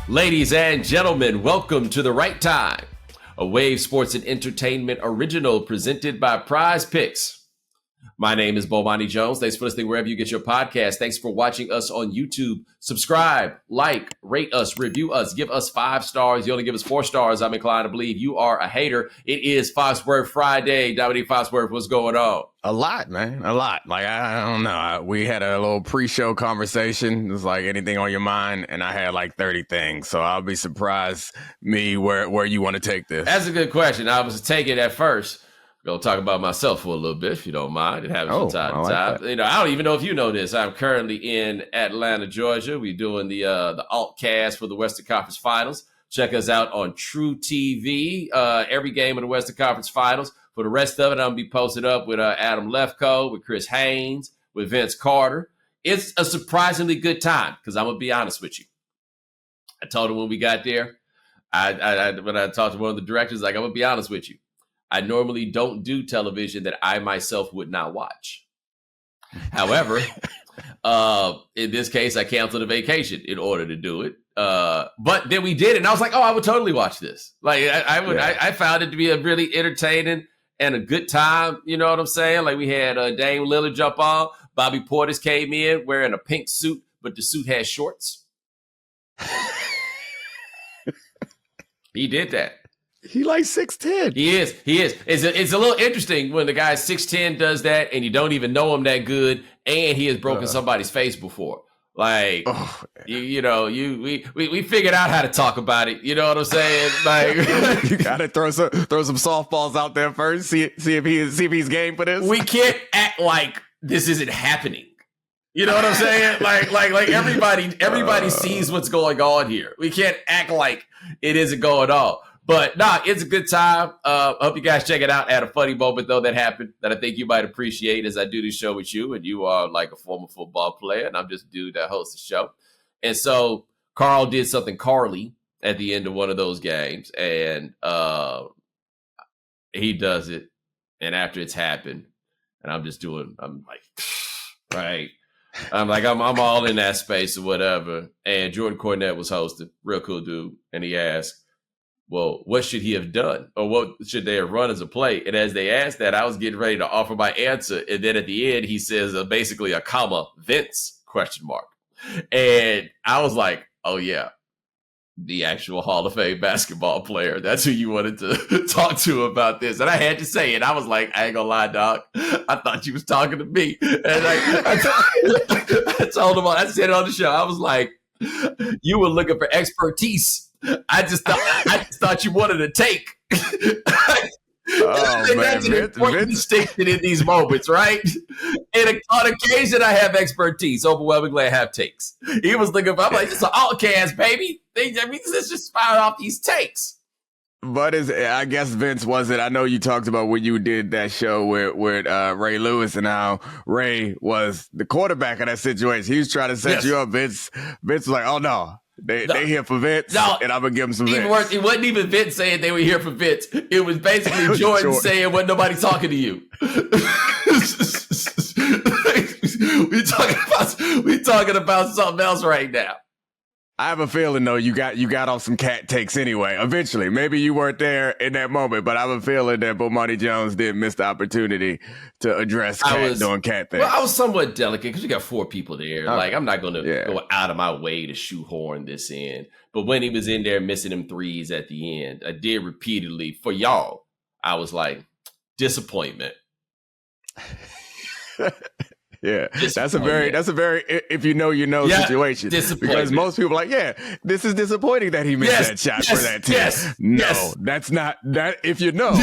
Ladies and gentlemen, welcome to The Right Time, a Wave Sports and Entertainment original presented by Prize Picks. My name is Bomani Jones. Thanks for listening wherever you get your podcast. Thanks for watching us on YouTube. Subscribe, like, rate us, review us, give us 5 stars. You only give us 4 stars. I'm inclined to believe you are a hater. It is Foxworth Friday. Domonique Foxworth, what's going on? A lot, man. A lot. Like, I don't know. We had a little pre-show conversation. It was like anything on your mind, and I had like 30 things. So I'll be surprised where you want to take this. That's a good question. I was taking it at first. Going to talk about myself for a little bit, if you don't mind. It happens from time to time. That. I don't even know if you know this. I'm currently in Atlanta, Georgia. We're doing the Alt cast for the Western Conference Finals. Check us out on True TV. Every game of the Western Conference Finals. For the rest of it, I'm going to be posted up with Adam Lefkoe, with Chris Haynes, with Vince Carter. It's a surprisingly good time because I'm going to be honest with you. I told him when we got there, when I talked to one of the directors, like, I'm going to be honest with you. I normally don't do television that I myself would not watch. However, in this case, I canceled a vacation in order to do it. But then we did it, and I was like, oh, I would totally watch this. Like, I found it to be a really entertaining and a good time. You know what I'm saying? Like, we had Dame Lillard jump on. Bobby Portis came in wearing a pink suit, but the suit had shorts. He did that. He like 6'10". He is. It's a little interesting when the guy 6'10" does that and you don't even know him that good, and he has broken somebody's face before. Like, we figured out how to talk about it. You know what I'm saying? Like, you gotta throw some softballs out there first. See if he's game for this. We can't act like this isn't happening. You know what I'm saying? Like everybody sees what's going on here. We can't act like it isn't going on. But nah, it's a good time. I hope you guys check it out. I had a funny moment, though, that happened that I think you might appreciate as I do this show with you. And you are like a former football player, and I'm just a dude that hosts the show. And so Carl did something Carly at the end of one of those games. And he does it. And after it's happened, and I'm like, right. I'm all in that space or whatever. And Jordan Cornette was hosting, real cool dude. And he asked, well, what should he have done? Or what should they have run as a play? And as they asked that, I was getting ready to offer my answer. And then at the end, he says basically a comma, Vince, ? And I was like, oh, yeah, the actual Hall of Fame basketball player. That's who you wanted to talk to about this. And I had to say it. I was like, I ain't gonna lie, dog. I thought you was talking to me. And I told him, I said it on the show. I was like, you were looking for expertise. I just thought you wanted to take. That's an important distinction in these moments, right? And on occasion, I have expertise. Overwhelmingly, I have takes. He was looking for, I'm like, it's an outcast, baby. Let's just fire off these takes. But I guess Vince wasn't. I know you talked about when you did that show with Ray Lewis and how Ray was the quarterback of that situation. He was trying to set you up. Vince was like, oh, no. They here for Vince, and I'm going to give him some Vince. It wasn't even Vince saying they were here for Vince. It was basically Jordan saying, wasn't nobody talking to you. we talking about something else right now. I have a feeling, though, you got off some cat takes anyway. Eventually. Maybe you weren't there in that moment, but I have a feeling that Bomani Jones did miss the opportunity to address doing cat things. Well, I was somewhat delicate because we got 4 people there. Okay. Like, I'm not going to go out of my way to shoehorn this in. But when he was in there missing them threes at the end, I did repeatedly, for y'all, I was like, disappointment. Yeah, that's a very if you know situation. Because most people are like, yeah, this is disappointing that he missed that shot for that team. That's not that. If you know,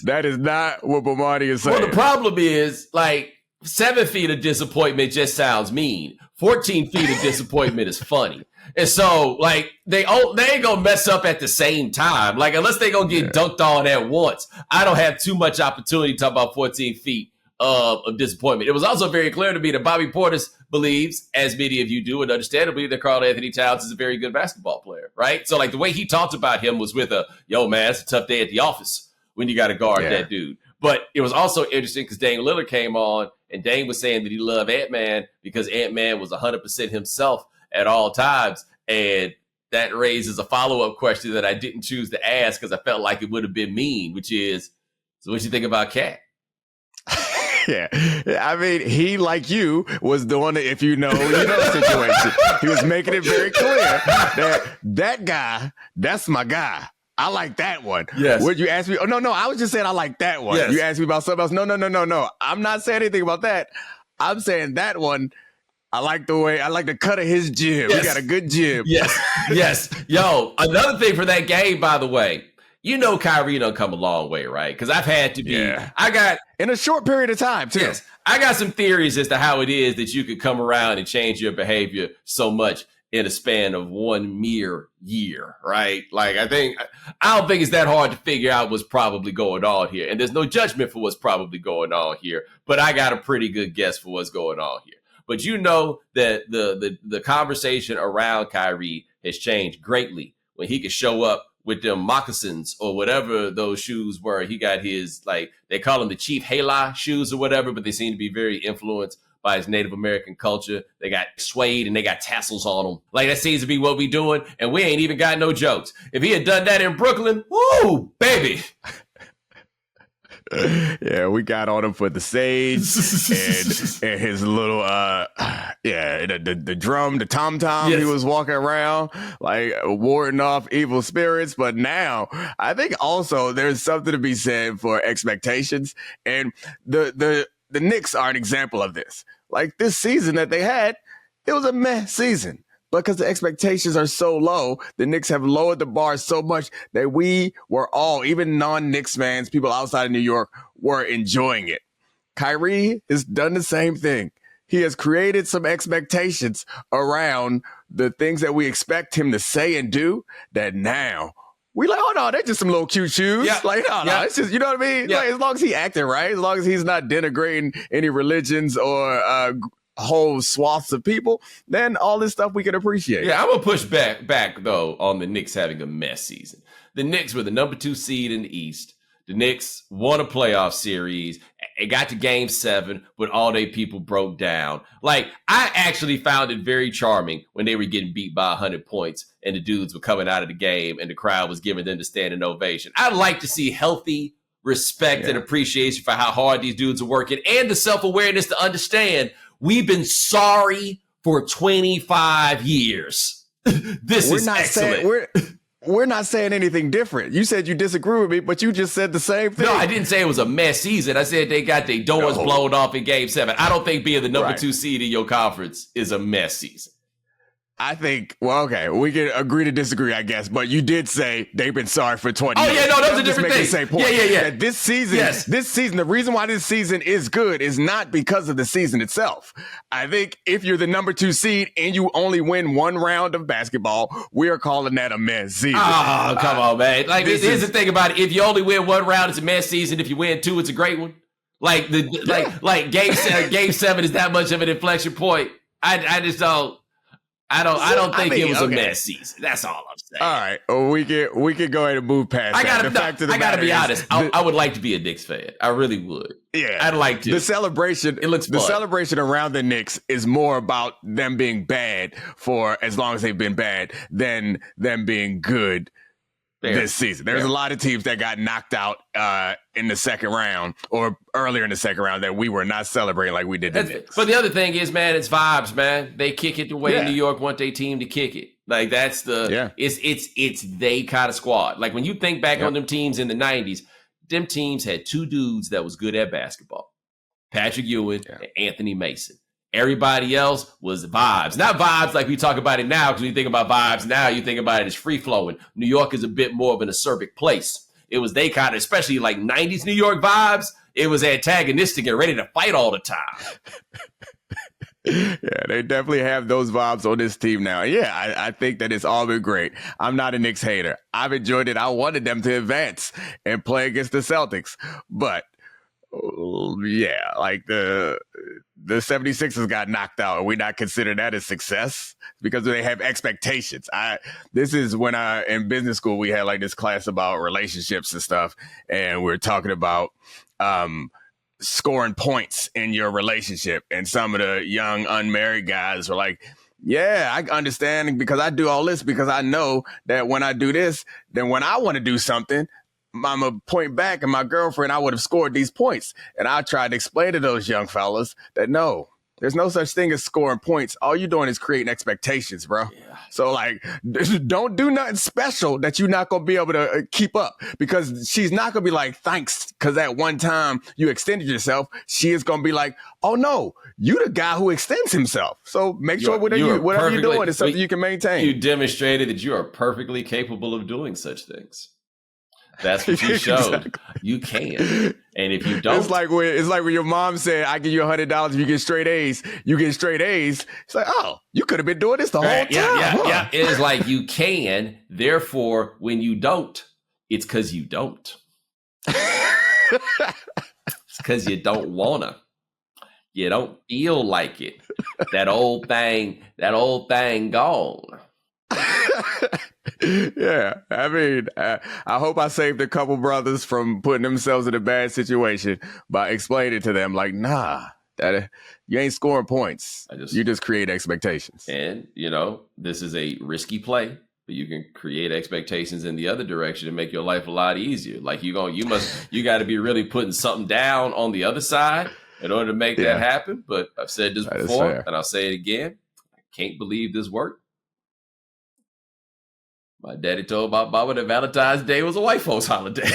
that is not what Bomani is saying. Well, the problem is like 7 feet of disappointment just sounds mean. 14 feet of disappointment is funny. And so, like, they ain't gonna mess up at the same time. Like, unless they gonna get dunked on at once, I don't have too much opportunity to talk about 14 feet of disappointment. It was also very clear to me that Bobby Portis believes, as many of you do, and understandably, that Karl-Anthony Towns is a very good basketball player, right? So, like, the way he talked about him was with yo, man, it's a tough day at the office when you got to guard that dude. But it was also interesting because Dame Lillard came on, and Dame was saying that he loved Ant-Man because Ant-Man was 100% himself at all times. And that raises a follow-up question that I didn't choose to ask because I felt like it would have been mean, which is, so what you think about Cat? Yeah. I mean, he, like you, was doing it, if you know situation. He was making it very clear that guy, that's my guy. I like that one. Yes. Would you ask me? Oh, no, I was just saying I like that one. Yes. You asked me about something else. No. I'm not saying anything about that. I'm saying that one, I like the cut of his jib. Yes. He got a good jib. Yes. Yo, another thing for that game, by the way, Kyrie done come a long way, right? Because I've had to be. Yeah. I got in a short period of time too. Yes, I got some theories as to how it is that you could come around and change your behavior so much in a span of one mere year, right? Like I don't think it's that hard to figure out what's probably going on here, and there's no judgment for what's probably going on here. But I got a pretty good guess for what's going on here. But that the conversation around Kyrie has changed greatly when he could show up with them moccasins or whatever those shoes were. He got his, like, they call them the Chief Hala shoes or whatever, but they seem to be very influenced by his Native American culture. They got suede and they got tassels on them. Like, that seems to be what we doing, and we ain't even got no jokes. If he had done that in Brooklyn, woo, baby. Yeah, we got on him for the sage and his little the drum, the tom-tom. Yes. He was walking around like warding off evil spirits. But now I think also there's something to be said for expectations, and the Knicks are an example of this. Like this season that they had, it was a meh season. Because the expectations are so low, the Knicks have lowered the bar so much that we were all, even non-Knicks fans, people outside of New York, were enjoying it. Kyrie has done the same thing. He has created some expectations around the things that we expect him to say and do that now we like, oh no, they're just some little cute shoes. Yeah. Like, no, it's just, you know what I mean? Yeah. Like, as long as he acting right, as long as he's not denigrating any religions or whole swaths of people, then all this stuff we can appreciate. Yeah, I'm gonna push back though on the Knicks having a mess season. The Knicks were the number 2 seed in the East. The Knicks won a playoff series. It got to game 7, but all their people broke down. Like, I actually found it very charming when they were getting beat by 100 points and the dudes were coming out of the game and the crowd was giving them the standing ovation. I'd like to see healthy respect and appreciation for how hard these dudes are working and the self-awareness to understand we've been sorry for 25 years. This is excellent. We're not saying anything different. You said you disagree with me, but you just said the same thing. No, I didn't say it was a mess season. I said they got their doors blown off in game 7. I don't think being the number 2 seed in your conference is a mess season. I think, well, okay, we can agree to disagree, I guess, but you did say they've been sorry for 20 years. Oh, yeah, no, that was a different thing. Yeah. That this season, the reason why this season is good is not because of the season itself. I think if you're the number 2 seed and you only win one round of basketball, we are calling that a mess season. Oh, come on, man. Like, here's the thing about it. If you only win one round, it's a mess season. If you win 2, it's a great one. Like, like game 7 is that much of an inflection point. I just don't. I don't think it was a mess season. That's all I'm saying. All right, well, we can go ahead and move past that. I gotta be honest. I would like to be a Knicks fan. I really would. Yeah, I'd like to. The celebration. It looks fun. The celebration around the Knicks is more about them being bad for as long as they've been bad than them being good. This season. There's a lot of teams that got knocked out in the second round or earlier in the second round that we were not celebrating like we did the Knicks. But the other thing is, man, it's vibes, man. They kick it the way New York want their team to kick it. Like, that's it's they kind of squad. Like, when you think back on them teams in the 90s, them teams had 2 dudes that was good at basketball. Patrick Ewing and Anthony Mason. Everybody else was vibes. Not vibes like we talk about it now, because when you think about vibes now, you think about it as free-flowing. New York is a bit more of an acerbic place. It was they kind of, especially like 90s New York vibes, it was antagonistic and ready to fight all the time. Yeah, they definitely have those vibes on this team now. Yeah, I think that it's all been great. I'm not a Knicks hater. I've enjoyed it. I wanted them to advance and play against the Celtics. But yeah, like the 76ers got knocked out, and we not consider that a success because they have expectations. This is when in business school we had like this class about relationships and stuff, and we're talking about scoring points in your relationship, and some of the young unmarried guys were like, Yeah, I understand because I do all this because I know that when I do this, then when I want to do something, I'm a point back and my girlfriend, I would have scored these points. And I tried to explain to those young fellas that no, there's no such thing as scoring points. All you're doing is creating expectations, bro. Yeah. So like, don't do nothing special that you're not going to be able to keep up because she's not going to be like, thanks. Cause at one time you extended yourself. She is going to be like, oh no, you the guy who extends himself. So make sure whatever you're doing is something you can maintain. You demonstrated that you are perfectly capable of doing such things. That's what you showed. Exactly. You can. And if you don't. It's like when your mom said, I give you $100 if you get straight A's. You get straight A's. It's like, oh, you could have been doing this the whole time. Yeah. It is like you can. Therefore, when you don't, it's because you don't. It's because you don't want to. You don't feel like it. That old thing gone. Yeah, I mean, I hope I saved a couple brothers from putting themselves in a bad situation by explaining to them, like, nah, that you ain't scoring points. You just create expectations. And, this is a risky play, but you can create expectations in the other direction and make your life a lot easier. Like you got to be really putting something down on the other side in order to make that happen. But I've said this before, and I'll say it again. I can't believe this worked. My daddy told my mama that Valentine's Day was a white folks holiday.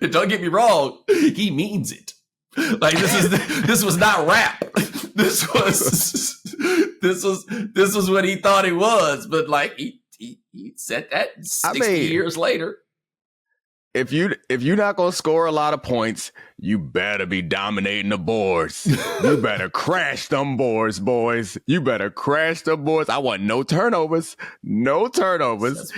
Don't get me wrong, he means it. Like this was not rap. This was what he thought it was. But like he said that 60 years later. If you're not gonna score a lot of points, you better be dominating the boards. You better crash them boards, boys. You better crash the boards. I want no turnovers. Because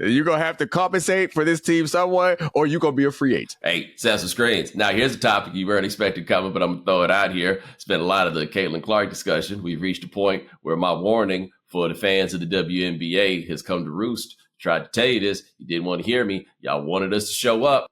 you're gonna have to compensate for this team somewhere, or you're gonna be a free agent. Hey, set some screens. Now here's a topic you weren't expecting coming, but I'm gonna throw it out here. It's been a lot of the Caitlin Clark discussion. We've reached a point where my warning for the fans of the WNBA has come to roost. Tried to tell you this. You didn't want to hear me. Y'all wanted us to show up.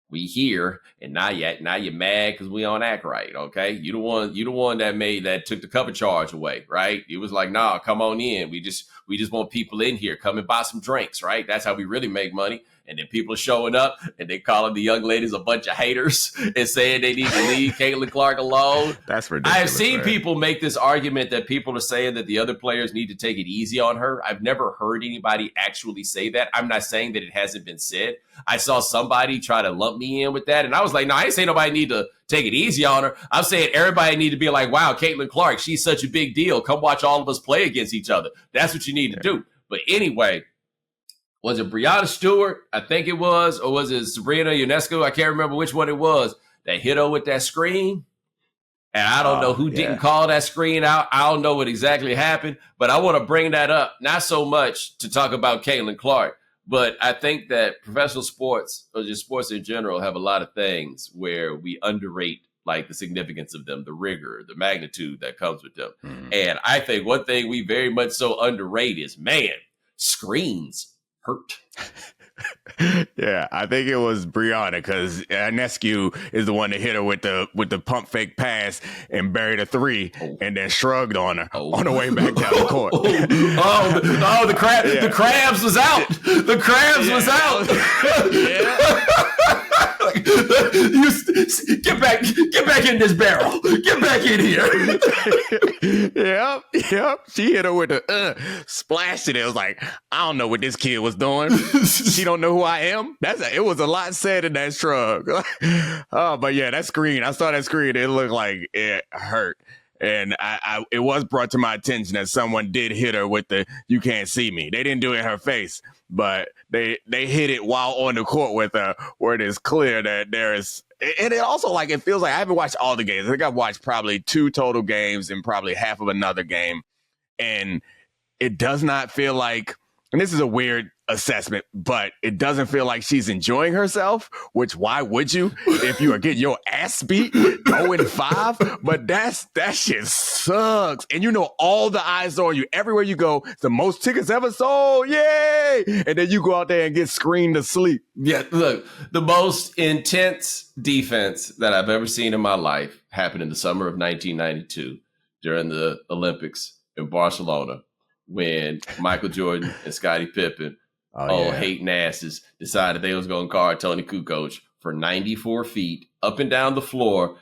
We here, and now you're mad because we don't act right. Okay, you the one that took the cover charge away, right? It was like, nah, come on in. We just want people in here. Come and buy some drinks, right? That's how we really make money. And then people are showing up and they calling the young ladies a bunch of haters and saying they need to leave Caitlin Clark alone. That's ridiculous. I've seen people make this argument that people are saying that the other players need to take it easy on her. I've never heard anybody actually say that. I'm not saying that it hasn't been said. I saw somebody try to lump me in with that. And I was like, no, I ain't saying nobody need to take it easy on her. I'm saying everybody need to be like, wow, Caitlin Clark, she's such a big deal. Come watch all of us play against each other. That's what you need to do. But anyway, was it Breonna Stewart? I think it was. Or was it Sabrina Ionescu? I can't remember which one it was that hit her with that screen. And I don't know who didn't call that screen out. I don't know what exactly happened. But I want to bring that up, not so much to talk about Caitlin Clark, but I think that professional sports, or just sports in general, have a lot of things where we underrate like the significance of them, the rigor, the magnitude that comes with them. And I think one thing we very much so underrate is, man, screens hurt. Yeah, I think it was Breonna because Ionescu is the one that hit her with the pump fake pass and buried a three and then shrugged on her on the way back down the court. The crabs was out. The crabs was out. Get back in this barrel. Get back in here. Yep. She hit her with the splash it. It was like, I don't know what this kid was doing. She don't know who I am. It was a lot said in that shrug. But yeah, that screen. I saw that screen. It looked like it hurt. And it was brought to my attention that someone did hit her with the "you can't see me." They didn't do it in her face, but they hit it while on the court with her, where it is clear that there is. And it also it feels like I haven't watched all the games. I think I've watched probably 2 total games and probably half of another game, and it does not feel like. And this is a weird assessment, but it doesn't feel like she's enjoying herself, which why would you if you are getting your ass beat 0-5? But that shit sucks. And all the eyes are on you. Everywhere you go, it's the most tickets ever sold. Yay! And then you go out there and get screamed to sleep. Yeah, look, the most intense defense that I've ever seen in my life happened in the summer of 1992 during the Olympics in Barcelona when Michael Jordan and Scottie Pippen, hating asses, decided they was going to guard Tony Kukoc for 94 feet up and down the floor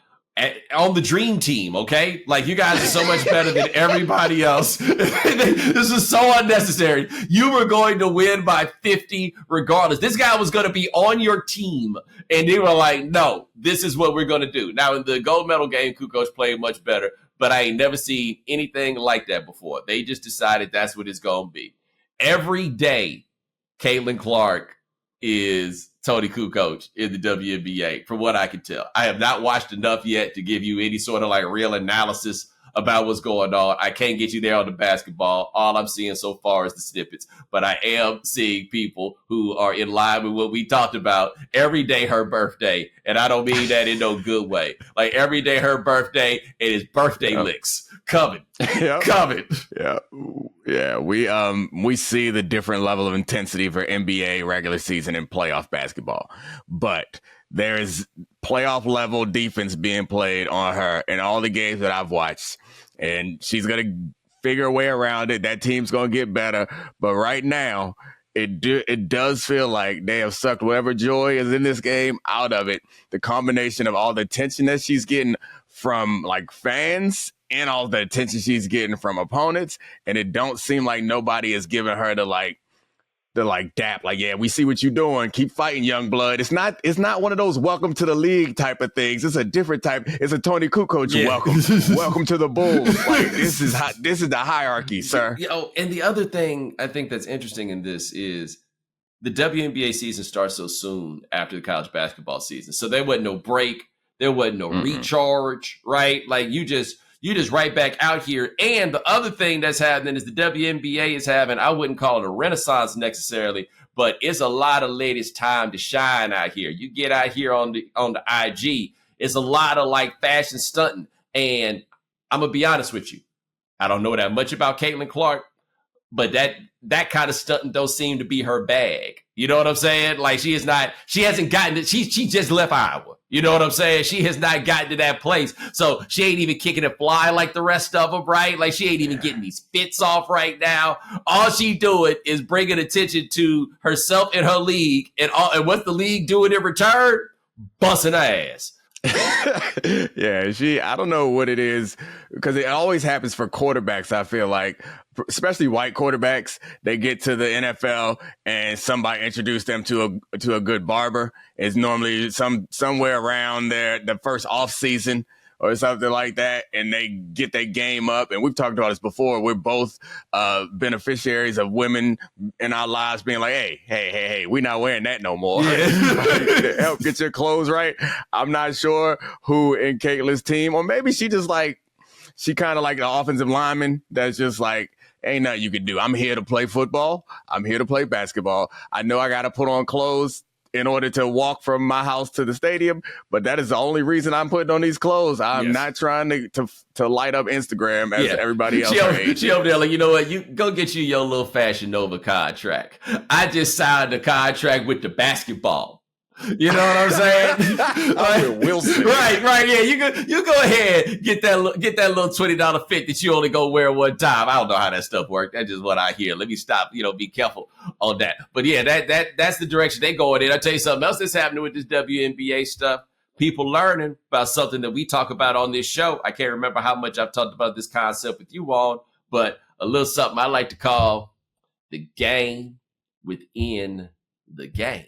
on the dream team, okay? Like, you guys are so much better than everybody else. This is so unnecessary. You were going to win by 50 regardless. This guy was going to be on your team, and they were like, no, this is what we're going to do. Now, in the gold medal game, Kukoc played much better, but I ain't never seen anything like that before. They just decided that's what it's going to be. Every day, Caitlin Clark is Tony Kukoc in the WNBA, from what I can tell. I have not watched enough yet to give you any sort of like real analysis about what's going on. I can't get you there on the basketball. All I'm seeing so far is the snippets, but I am seeing people who are in line with what we talked about. Every day her birthday, and I don't mean that in no good way. Like, every day her birthday, it is birthday licks coming. Coming. Yeah, we see the different level of intensity for NBA regular season and playoff basketball, but there's playoff level defense being played on her in all the games that I've watched, and she's gonna figure a way around it. That team's gonna get better, but right now it does feel like they have sucked whatever joy is in this game out of it. The combination of all the attention that she's getting from like fans and all the attention she's getting from opponents, and it don't seem like nobody is giving her the dap, like, yeah, we see what you're doing. Keep fighting, young blood. It's not one of those welcome to the league type of things. It's a different type. It's a Tony Kukoc welcome. Welcome to the Bulls. Like, this is the hierarchy, sir. And the other thing I think that's interesting in this is the WNBA season starts so soon after the college basketball season. So there wasn't no break. There wasn't no recharge, right? Like, you just right back out here. And the other thing that's happening is the WNBA is having, I wouldn't call it a renaissance necessarily, but it's a lot of ladies' time to shine out here. You get out here on the IG, it's a lot of like fashion stunting. And I'm going to be honest with you. I don't know that much about Caitlin Clark, but that kind of stunting don't seem to be her bag. You know what I'm saying? Like, she hasn't gotten it. She just left Iowa. You know what I'm saying? She has not gotten to that place. So she ain't even kicking it fly like the rest of them, right? Like, she ain't even getting these fits off right now. All she doing is bringing attention to herself and her league. And what's the league doing in return? Busting ass. Yeah, I don't know what it is, because it always happens for quarterbacks. I feel like, especially white quarterbacks, they get to the NFL and somebody introduced them to a good barber. It's normally somewhere around the first off season or something like that, and they get their game up. And we've talked about this before. We're both beneficiaries of women in our lives being like, hey, we're not wearing that no more. Yeah. Help get your clothes right. I'm not sure who in Caitlin's team, or maybe she kind of like the offensive lineman that's just like, ain't nothing you can do. I'm here to play football. I'm here to play basketball. I know I got to put on clothes in order to walk from my house to the stadium, but that is the only reason I'm putting on these clothes. I'm not trying to light up Instagram as everybody else. She over there like, you know what? You go get you your little Fashion Nova contract. I just signed the contract with the basketball. You know what I'm saying? Like, Wilson. Right. Yeah, you go ahead, get that little $20 fit that you only go wear one time. I don't know how that stuff works. That's just what I hear. Let me stop. Be careful on that. But yeah, that's the direction they going in. I'll tell you something else that's happening with this WNBA stuff. People learning about something that we talk about on this show. I can't remember how much I've talked about this concept with you all, but a little something I like to call the game within the game.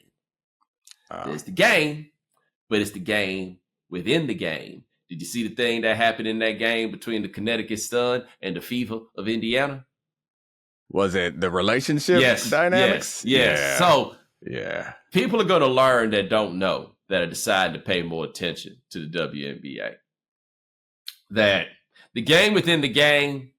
It's the game, but it's the game within the game. Did you see the thing that happened in that game between the Connecticut Sun and the Fever of Indiana? Was it the relationship dynamics? Yes. Yeah. So people are going to learn that don't know, that are deciding to pay more attention to the WNBA. That the game within the game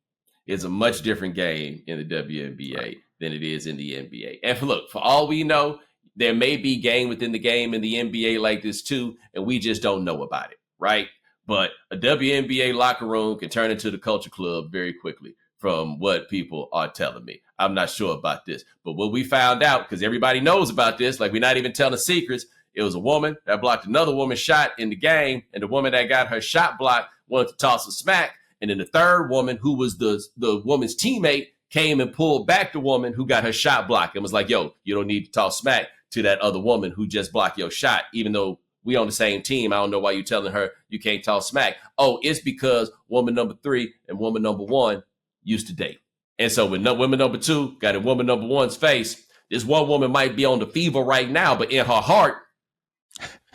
is a much different game in the WNBA than it is in the NBA. And look, for all we know, there may be game within the game in the NBA like this too, and we just don't know about it, right? But a WNBA locker room can turn into the culture club very quickly from what people are telling me. I'm not sure about this. But what we found out, because everybody knows about this, like we're not even telling secrets, it was a woman that blocked another woman's shot in the game, and the woman that got her shot blocked wanted to toss a smack. And then the third woman, who was the woman's teammate, came and pulled back the woman who got her shot blocked and was like, yo, you don't need to toss smack to that other woman who just blocked your shot, even though we on the same team. I don't know why you're telling her you can't talk smack. Oh, it's because woman number 3 and woman number 1 used to date. And so when woman number 2 got in woman number 1's face, this one woman might be on the fever right now, but in her heart,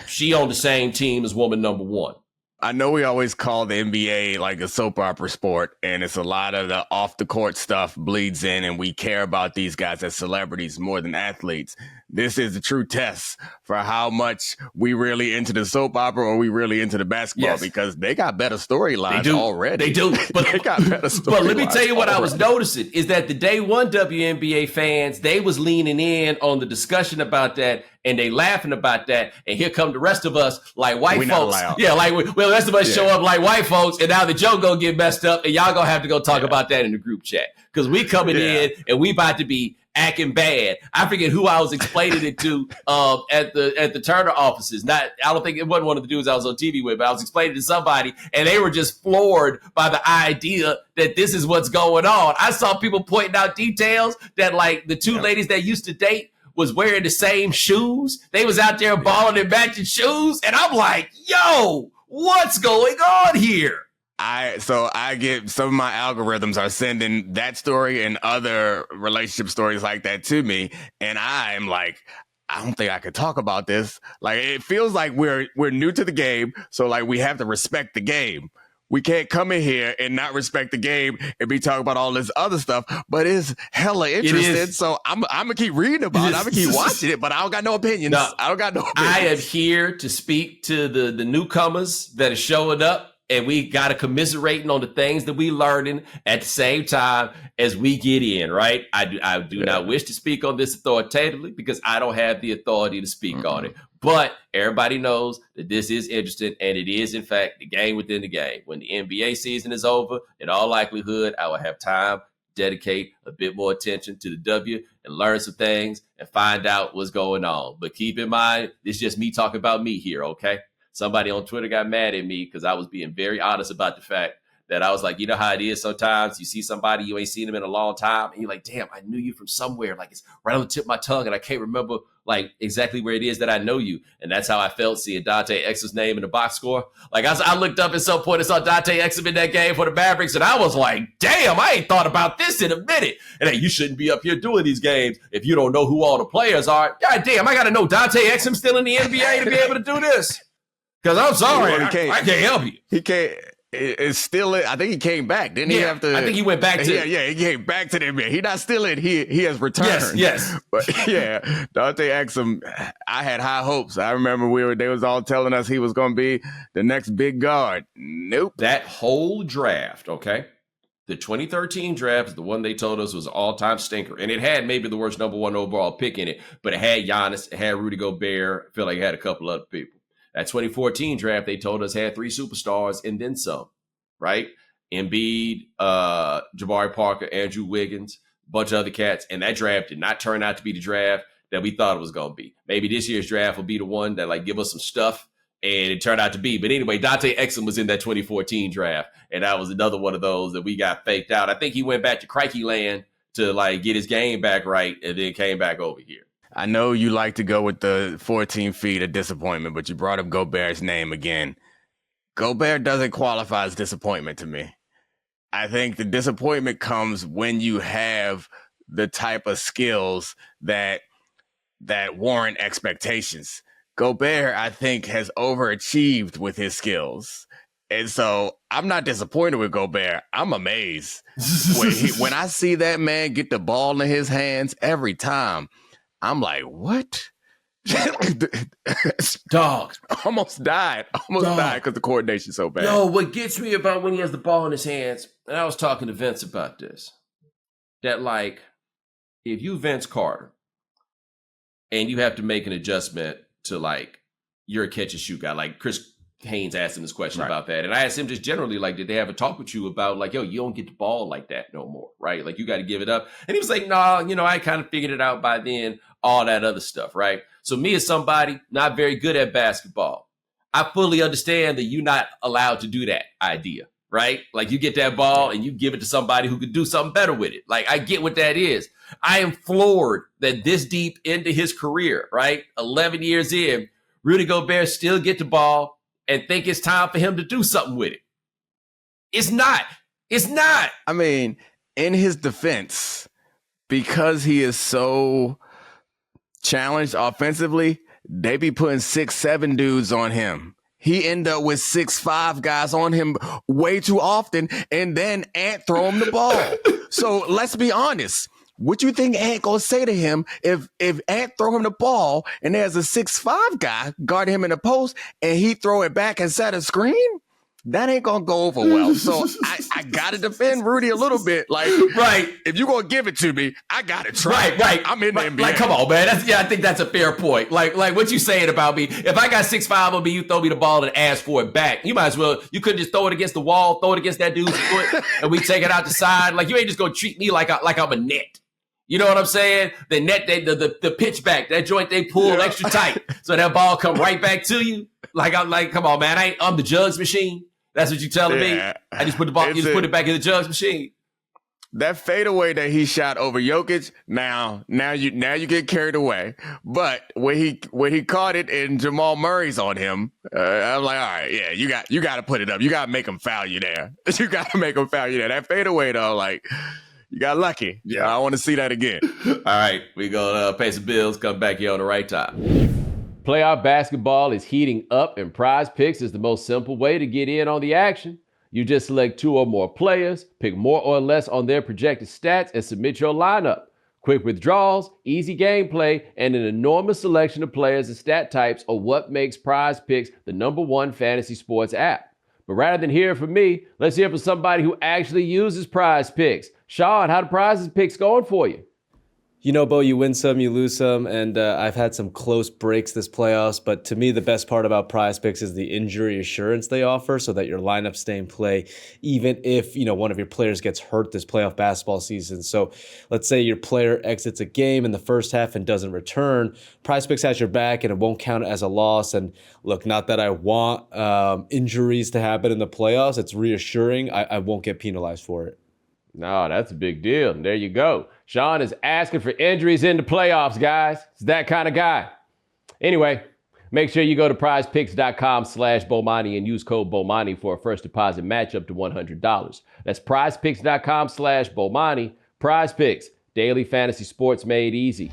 she on the same team as woman number 1. I know we always call the NBA like a soap opera sport, and it's a lot of the off the court stuff bleeds in, and we care about these guys as celebrities more than athletes. This is the true test for how much we really into the soap opera or we really into the basketball, because they got better storylines already. They do. But they got better storylines. But let me tell you what I was noticing is that the day one WNBA fans, they was leaning in on the discussion about that, and they laughing about that. And here come the rest of us like white folks. Yeah, like the rest of us show up like white folks, and now the joke gonna get messed up, and y'all gonna have to go talk about that in the group chat. Because we coming in and we about to be acting bad. I forget who I was explaining it to at the Turner offices. I don't think it wasn't one of the dudes I was on TV with, but I was explaining to somebody, and they were just floored by the idea that this is what's going on. I saw people pointing out details that like the two ladies that used to date was wearing the same shoes. They was out there balling in matching shoes, and I'm like, yo, what's going on here? I get some of my algorithms are sending that story and other relationship stories like that to me. And I'm like, I don't think I could talk about this. Like, it feels like we're new to the game. So like we have to respect the game. We can't come in here and not respect the game and be talking about all this other stuff, but it's hella interesting. So I'm going to keep reading about it. I'm going to keep watching it, but I don't got no opinions. No, I don't got no opinions. I am here to speak to the newcomers that are showing up. And we got to commiserating on the things that we learning at the same time as we get in, right? I do not wish to speak on this authoritatively because I don't have the authority to speak on it. But everybody knows that this is interesting, and it is, in fact, the game within the game. When the NBA season is over, in all likelihood, I will have time to dedicate a bit more attention to the W and learn some things and find out what's going on. But keep in mind, it's just me talking about me here, okay? Somebody on Twitter got mad at me because I was being very honest about the fact that I was like, you know how it is sometimes you see somebody, you ain't seen them in a long time, and you're like, damn, I knew you from somewhere. Like, it's right on the tip of my tongue, and I can't remember like exactly where it is that I know you. And that's how I felt seeing Dante Exum's name in the box score. Like, I looked up at some point and saw Dante Exum in that game for the Mavericks, and I was like, damn, I ain't thought about this in a minute. And hey, you shouldn't be up here doing these games if you don't know who all the players are. God damn, I got to know Dante Exum still in the NBA to be able to do this. Because I'm sorry, I can't help you. He can't. It's still. I think he came back. Didn't he have to? I think he went back to. He came back to the NBA. He not still in. He has returned. Yes. But Dante Exum. I had high hopes. I remember they was all telling us he was going to be the next big guard. Nope. That whole draft, okay. The 2013 draft is the one they told us was an all-time stinker. And it had maybe the worst number 1 overall pick in it, but it had Giannis, it had Rudy Gobert. I feel like it had a couple other people. That 2014 draft, they told us had 3 superstars and then some, right? Embiid, Jabari Parker, Andrew Wiggins, a bunch of other cats. And that draft did not turn out to be the draft that we thought it was going to be. Maybe this year's draft will be the one that like give us some stuff, and it turned out to be. But anyway, Dante Exum was in that 2014 draft, and that was another one of those that we got faked out. I think he went back to Crikey Land to like get his game back right, and then came back over here. I know you like to go with the 14 feet of disappointment, but you brought up Gobert's name again. Gobert doesn't qualify as disappointment to me. I think the disappointment comes when you have the type of skills that warrant expectations. Gobert, I think, has overachieved with his skills. And so I'm not disappointed with Gobert. I'm amazed. When I see that man get the ball in his hands every time, I'm like, what? Dog. Almost died because the coordination's so bad. Yo, what gets me about when he has the ball in his hands, and I was talking to Vince about this, that like if you Vince Carter and you have to make an adjustment to like you're a catch and shoot guy, like Chris Haynes asked him this question about that. And I asked him just generally, like, did they have a talk with you about like, yo, you don't get the ball like that no more, right? Like you got to give it up. And he was like, no, you know, I kind of figured it out by then, all that other stuff, right? So me as somebody not very good at basketball, I fully understand that you're not allowed to do that idea, right? Like you get that ball and you give it to somebody who could do something better with it. Like I get what that is. I am floored that this deep into his career, right? 11 years in, Rudy Gobert still get the ball and think it's time for him to do something with it. It's not. It's not. I mean, in his defense, because he is so challenged offensively, they be putting 6'7" dudes on him. He end up with 6'5" guys on him way too often, and then Ant throw him the ball. So let's be honest. What you think Ant gonna say to him if Ant throw him the ball and there's a 6'5" guy guard him in the post and he throw it back and set a screen? That ain't gonna go over well. So I gotta defend Rudy a little bit. Like, right, if you gonna give it to me, I gotta try. Right. I'm in the NBA. Like, come on, man. I think that's a fair point. Like what you saying about me? If I got 6'5" on me, you throw me the ball and ask for it back. You might as well. You couldn't just throw it against the wall, throw it against that dude's foot, and we take it out the side. Like you ain't just gonna treat me like I'm a net. You know what I'm saying? The net, the pitch back, that joint they pull extra tight, so that ball come right back to you. Like I'm like, come on, man. I'm the jugs machine. That's what you telling me? I just put the ball, you just put it back in the jugs machine. That fadeaway that he shot over Jokic, now you get carried away. But when he caught it and Jamal Murray's on him, I'm like, all right, yeah, you got to put it up. You got to make him foul you there. You got to make him foul you there. That fadeaway though, like. You got lucky. Yeah, I want to see that again. All right, we gonna pay some bills. Come back here on the right time. Playoff basketball is heating up, and Prize Picks is the most simple way to get in on the action. You just select 2 or more players, pick more or less on their projected stats, and submit your lineup. Quick withdrawals, easy gameplay, and an enormous selection of players and stat types are what makes Prize Picks the #1 fantasy sports app. But rather than hear from me, let's hear from somebody who actually uses Prize Picks. Sean, how the Prize Picks going for you? You know, Bo, you win some, you lose some, and I've had some close breaks this playoffs, but to me, the best part about Prize Picks is the injury assurance they offer so that your lineups stay in play, even if, one of your players gets hurt this playoff basketball season. So let's say your player exits a game in the first half and doesn't return. Prize Picks has your back, and it won't count as a loss. And look, not that I want injuries to happen in the playoffs. It's reassuring. I won't get penalized for it. No, that's a big deal. There you go. Sean is asking for injuries in the playoffs, guys. He's that kind of guy. Anyway, make sure you go to prizepicks.com/Bomani and use code Bomani for a first deposit match up to $100. That's prizepicks.com/Bomani. Prize Picks, daily fantasy sports made easy.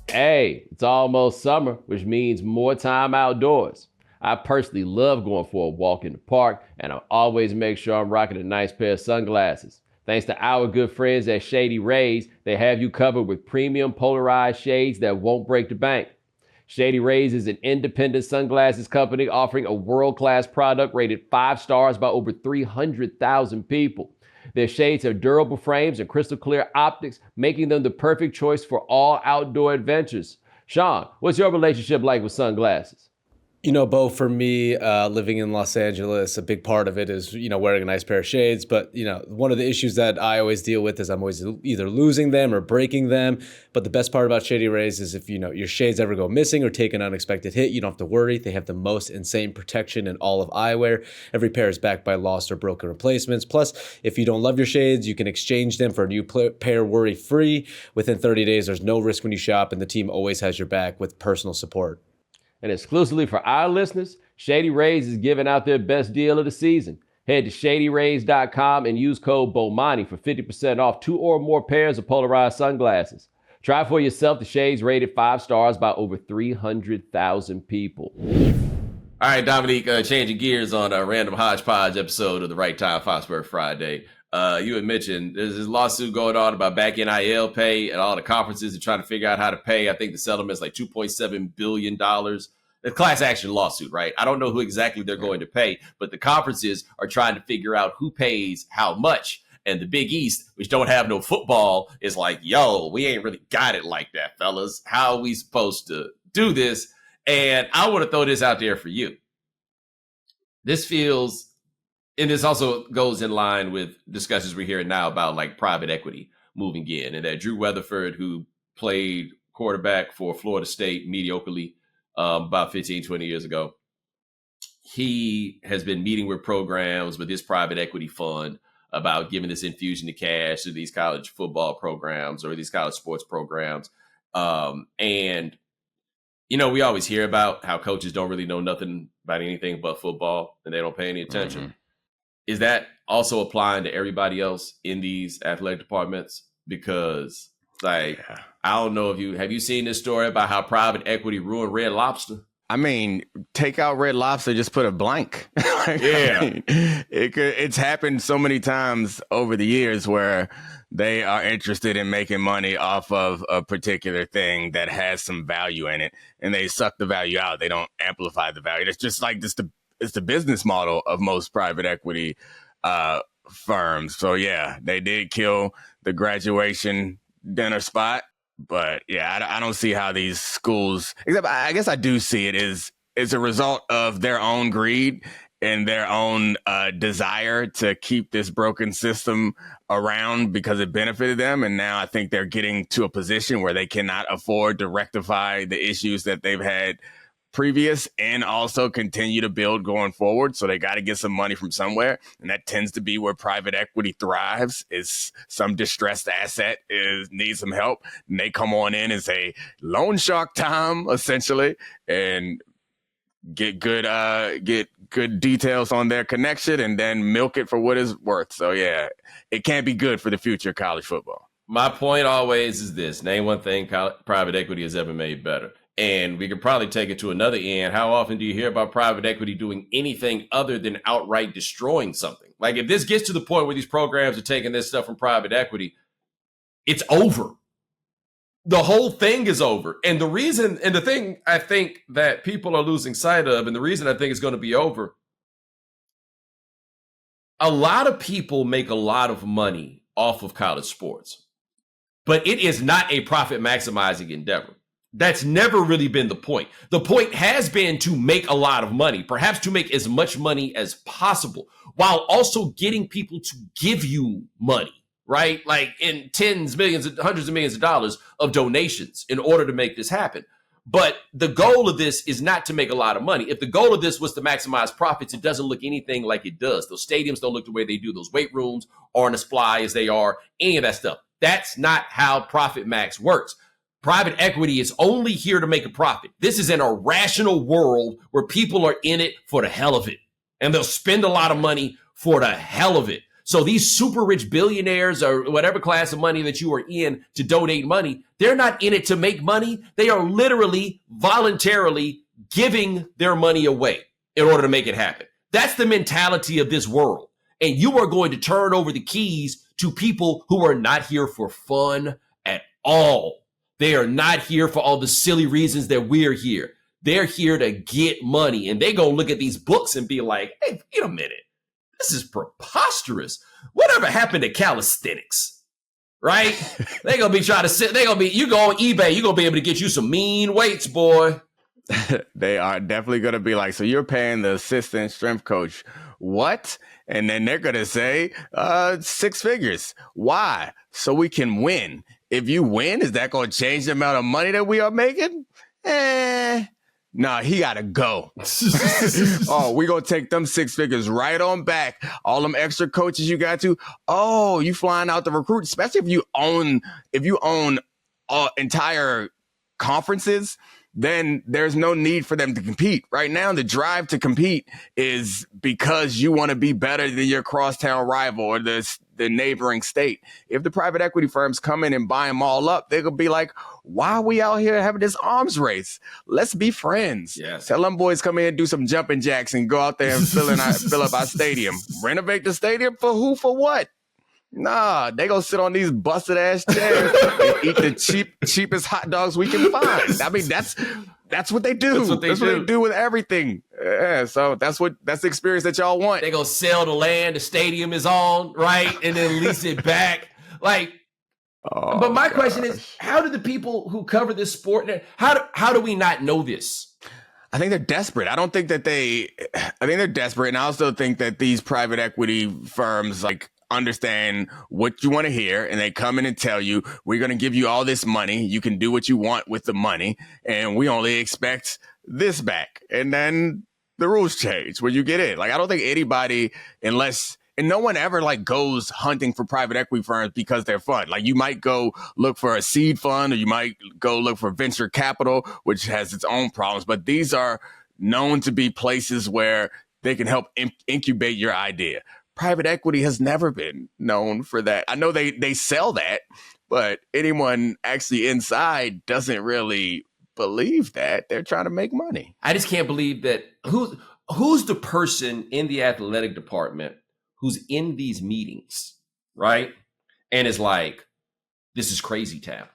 Hey, it's almost summer, which means more time outdoors. I personally love going for a walk in the park, and I always make sure I'm rocking a nice pair of sunglasses. Thanks to our good friends at Shady Rays, they have you covered with premium polarized shades that won't break the bank. Shady Rays is an independent sunglasses company offering a world-class product rated 5 stars by over 300,000 people. Their shades have durable frames and crystal clear optics, making them the perfect choice for all outdoor adventures. Sean, what's your relationship like with sunglasses? Bo, for me, living in Los Angeles, a big part of it is, wearing a nice pair of shades. But, one of the issues that I always deal with is I'm always either losing them or breaking them. But the best part about Shady Rays is if, your shades ever go missing or take an unexpected hit, you don't have to worry. They have the most insane protection in all of eyewear. Every pair is backed by lost or broken replacements. Plus, if you don't love your shades, you can exchange them for a new pair worry-free. Within 30 days, there's no risk when you shop, and the team always has your back with personal support. And exclusively for our listeners, Shady Rays is giving out their best deal of the season. Head to shadyrays.com and use code Bomani for 50% off 2 or more pairs of polarized sunglasses. Try for yourself the shades rated 5 stars by over 300,000 people. All right, Domonique, changing gears on a random hodgepodge episode of the Right Time Foxworth Friday. You had mentioned there's this lawsuit going on about back NIL pay, and all the conferences are trying to figure out how to pay. I think the settlement is like $2.7 billion. a class action lawsuit, right? I don't know who exactly they're going to pay, but the conferences are trying to figure out who pays how much. And the Big East, which don't have no football, is like, yo, we ain't really got it like that, fellas. How are we supposed to do this? And I want to throw this out there for you. This feels, and this also goes in line with discussions we're hearing now about like private equity moving in, and that Drew Weatherford, who played quarterback for Florida State mediocrely about 15, 20 years ago, he has been meeting with programs with his private equity fund about giving this infusion of cash to these college football programs or these college sports programs. And, you know, we always hear about how coaches don't really know nothing about anything but football and they don't pay any attention. Mm-hmm. Is that also applying to everybody else in these athletic departments? Because, like, I don't know if have you seen this story about how private equity ruined Red Lobster? I mean, take out Red Lobster, just put a blank. It's happened so many times over the years where they are interested in making money off of a particular thing that has some value in it, and they suck the value out. They don't amplify the value. It's just like it's the business model of most private equity firms. So yeah, they did kill the graduation dinner spot. But yeah, I don't see how these schools, except I guess I do see it as a result of their own greed and their own desire to keep this broken system around because it benefited them. And now I think they're getting to a position where they cannot afford to rectify the issues that they've had previous and also continue to build going forward. So they got to get some money from somewhere. And that tends to be where private equity thrives, is some distressed asset needs some help. And they come on in and say, loan shark time, essentially, and get good details on their connection and then milk it for what it's worth. So yeah, it can't be good for the future of college football. My point always is this: name one thing private equity has ever made better. And we could probably take it to another end. How often do you hear about private equity doing anything other than outright destroying something? Like, if this gets to the point where these programs are taking this stuff from private equity, it's over. The whole thing is over. And the thing I think that people are losing sight of, and the reason I think it's going to be over, a lot of people make a lot of money off of college sports, but it is not a profit maximizing endeavor. That's never really been the point. The point has been to make a lot of money, perhaps to make as much money as possible, while also getting people to give you money, right? Like in tens, millions, hundreds of millions of dollars of donations in order to make this happen. But the goal of this is not to make a lot of money. If the goal of this was to maximize profits, it doesn't look anything like it does. Those stadiums don't look the way they do. Those weight rooms aren't as fly as they are, any of that stuff. That's not how Profit Max works. Private equity is only here to make a profit. This is an irrational world where people are in it for the hell of it. And they'll spend a lot of money for the hell of it. So these super rich billionaires or whatever class of money that you are in to donate money, they're not in it to make money. They are literally voluntarily giving their money away in order to make it happen. That's the mentality of this world. And you are going to turn over the keys to people who are not here for fun at all. They are not here for all the silly reasons that we're here. They're here to get money. And they go look at these books and be like, hey, wait a minute. This is preposterous. Whatever happened to calisthenics? Right? They're going to be trying to you go on eBay, you're going to be able to get you some mean weights, boy. They are definitely going to be like, so you're paying the assistant strength coach what? And then they're going to say 6 figures. Why? So we can win. If you win, is that going to change the amount of money that we are making? Nah, he got to go. Oh, we going to take them 6 figures right on back. All them extra coaches you got to. Oh, you flying out the recruit, especially if you own entire conferences, then there's no need for them to compete. Right now, the drive to compete is because you want to be better than your crosstown rival or the neighboring state. If the private equity firms come in and buy them all up, they're going to be like, why are we out here having this arms race? Let's be friends. Yes. Tell them boys come in and do some jumping jacks and go out there and fill up our stadium. Renovate the stadium for who, for what? Nah, they gonna sit on these busted ass chairs and eat the cheapest hot dogs we can find. I mean, That's what they do. What they do with everything. Yeah, so that's the experience that y'all want. They're going to sell the land the stadium is on, right? And then lease it back. Like, but my question is, how do the people who cover this sport, how do we not know this? I think they're desperate. I think they're desperate. And I also think that these private equity firms understand what you want to hear, and they come in and tell you, we're going to give you all this money. You can do what you want with the money, and we only expect this back. And then the rules change when you get in. I don't think anybody, and no one ever goes hunting for private equity firms because they're fun. You might go look for a seed fund, or you might go look for venture capital, which has its own problems. But these are known to be places where they can help incubate your idea. Private equity has never been known for that. I know they sell that, but anyone actually inside doesn't really believe that. They're trying to make money. I just can't believe that. Who's the person in the athletic department who's in these meetings, right? And is like, this is crazy town.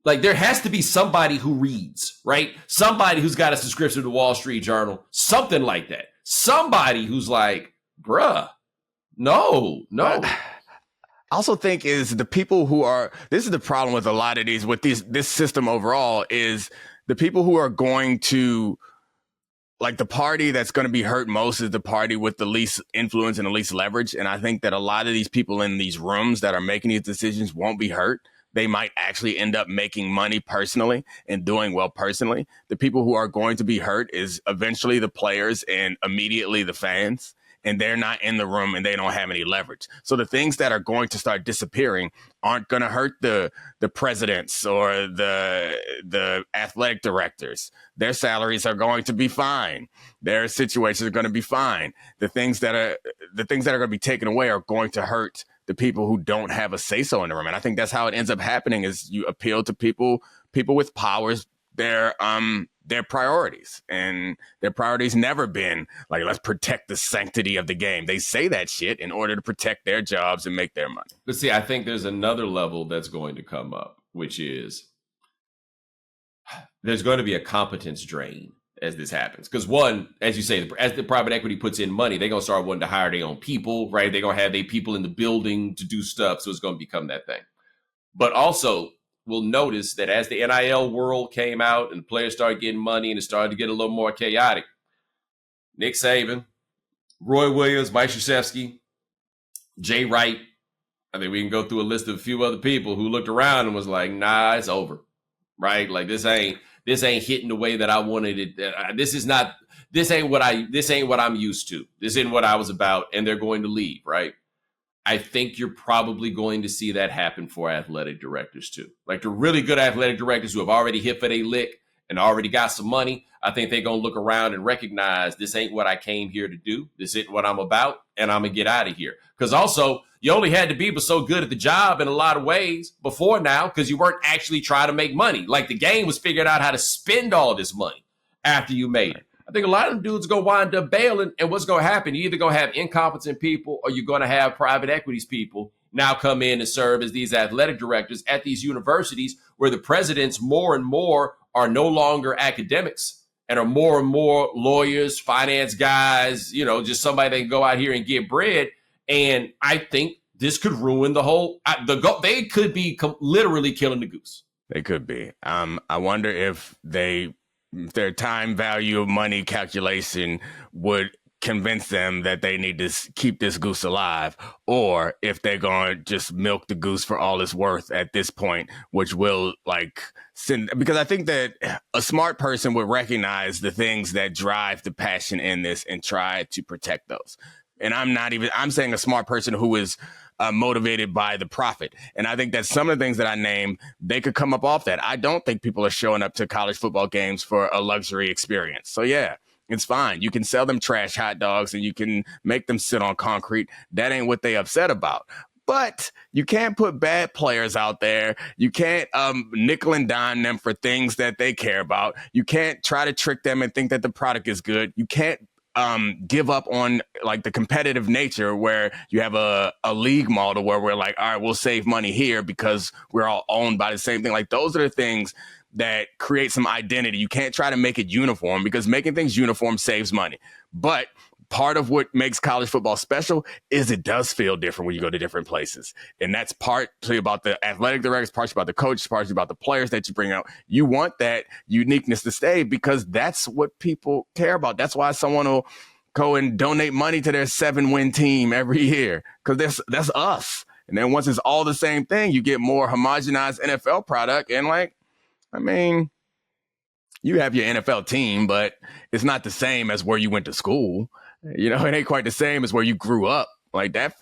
There has to be somebody who reads, right? Somebody who's got a subscription to the Wall Street Journal, something like that. Somebody who's like, bruh, no. I also think is the people who are, this is the problem with a lot of these, with this system overall, is the people who are going to, the party that's going to be hurt most is the party with the least influence and the least leverage. And I think that a lot of these people in these rooms that are making these decisions won't be hurt. They might actually end up making money personally and doing well personally. The people who are going to be hurt is eventually the players and immediately the fans. And they're not in the room and they don't have any leverage. So the things that are going to start disappearing aren't going to hurt the presidents or the athletic directors. Their salaries are going to be fine. Their situations are going to be fine. The things that are going to be taken away are going to hurt the people who don't have a say-so in the room. And I think that's how it ends up happening, is you appeal to people with powers, their priorities, and their priorities never been let's protect the sanctity of the game. They say that shit in order to protect their jobs and make their money. But see, I think there's another level that's going to come up, which is there's going to be a competence drain as this happens. Because one, as you say, as the private equity puts in money, they're going to start wanting to hire their own people, right? They're going to have their people in the building to do stuff. So it's going to become that thing. But also, we'll notice that as the NIL world came out and players started getting money and it started to get a little more chaotic, Nick Saban, Roy Williams, Mike Krzyzewski, Jay Wright, I think we can go through a list of a few other people who looked around and was like, nah, it's over, right? This ain't hitting the way that I wanted it. This ain't what I'm used to. This ain't what I was about. And they're going to leave, right? I think you're probably going to see that happen for athletic directors too. The really good athletic directors who have already hit for their lick and already got some money, I think they're going to look around and recognize this ain't what I came here to do. This ain't what I'm about, and I'm going to get out of here. Because also, you only had to be so good at the job in a lot of ways before now because you weren't actually trying to make money. The game was figuring out how to spend all this money after you made it. I think a lot of them dudes are going to wind up bailing, and what's going to happen, you're either going to have incompetent people or you're going to have private equities people now come in and serve as these athletic directors at these universities where the presidents more and more are no longer academics and are more and more lawyers, finance guys, just somebody that can go out here and get bread. And I think this could ruin the whole, they could be literally killing the goose. They could be. I wonder if their time value of money calculation would convince them that they need to keep this goose alive, or if they're going to just milk the goose for all it's worth at this point, which will send, because I think that a smart person would recognize the things that drive the passion in this and try to protect those. And I'm saying a smart person who is motivated by the profit. And I think that some of the things that I named, they could come up off that. I don't think people are showing up to college football games for a luxury experience. So yeah, it's fine. You can sell them trash hot dogs and you can make them sit on concrete. That ain't what they upset about. But you can't put bad players out there. You can't nickel and dime them for things that they care about. You can't try to trick them and think that the product is good. You can't give up on the competitive nature where you have a league model where we're all right, we'll save money here because we're all owned by the same thing. Those are the things that create some identity. You can't try to make it uniform because making things uniform saves money. But part of what makes college football special is it does feel different when you go to different places. And that's partly about the athletic directors, partly about the coaches, partly about the players that you bring out. You want that uniqueness to stay because that's what people care about. That's why someone will go and donate money to their 7-win team every year because that's us. And then once it's all the same thing, you get more homogenized NFL product. And you have your NFL team, but it's not the same as where you went to school. It ain't quite the same as where you grew up. Like it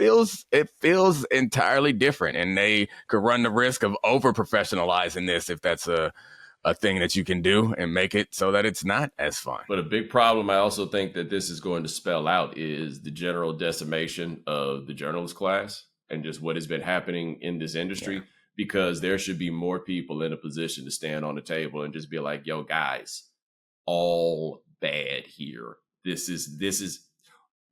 feels entirely different. And they could run the risk of over professionalizing this if that's a thing that you can do and make it so that it's not as fun. But a big problem I also think that this is going to spell out is the general decimation of the journalist class and just what has been happening in this industry, because there should be more people in a position to stand on the table and just be like, yo, guys, all bad here.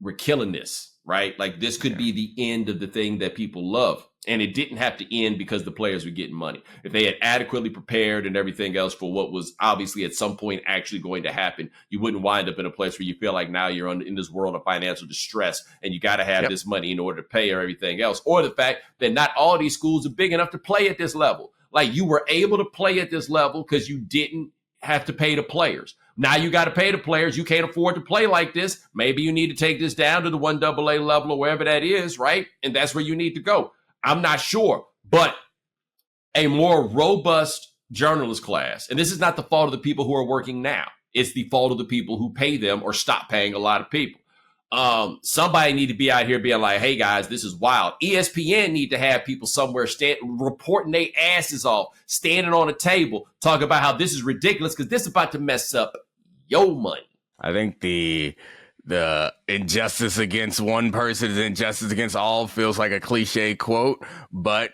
We're killing this, right? Like this could be the end of the thing that people love. And it didn't have to end because the players were getting money. If they had adequately prepared and everything else for what was obviously at some point actually going to happen, you wouldn't wind up in a place where you feel like now you're in this world of financial distress and you got to have this money in order to pay or everything else. Or the fact that not all these schools are big enough to play at this level. Like you were able to play at this level because you didn't have to pay the players. Now you got to pay the players. You can't afford to play like this. Maybe you need to take this down to the 1AA level or wherever that is, right? And that's where you need to go. I'm not sure, but a more robust journalist class, and this is not the fault of the people who are working now. It's the fault of the people who pay them or stop paying a lot of people. Somebody need to be out here being like, hey guys, this is wild. ESPN need to have people somewhere reporting their asses off, standing on a table, talking about how this is ridiculous because this is about to mess up your money. I think the injustice against one person is injustice against all feels like a cliche quote, but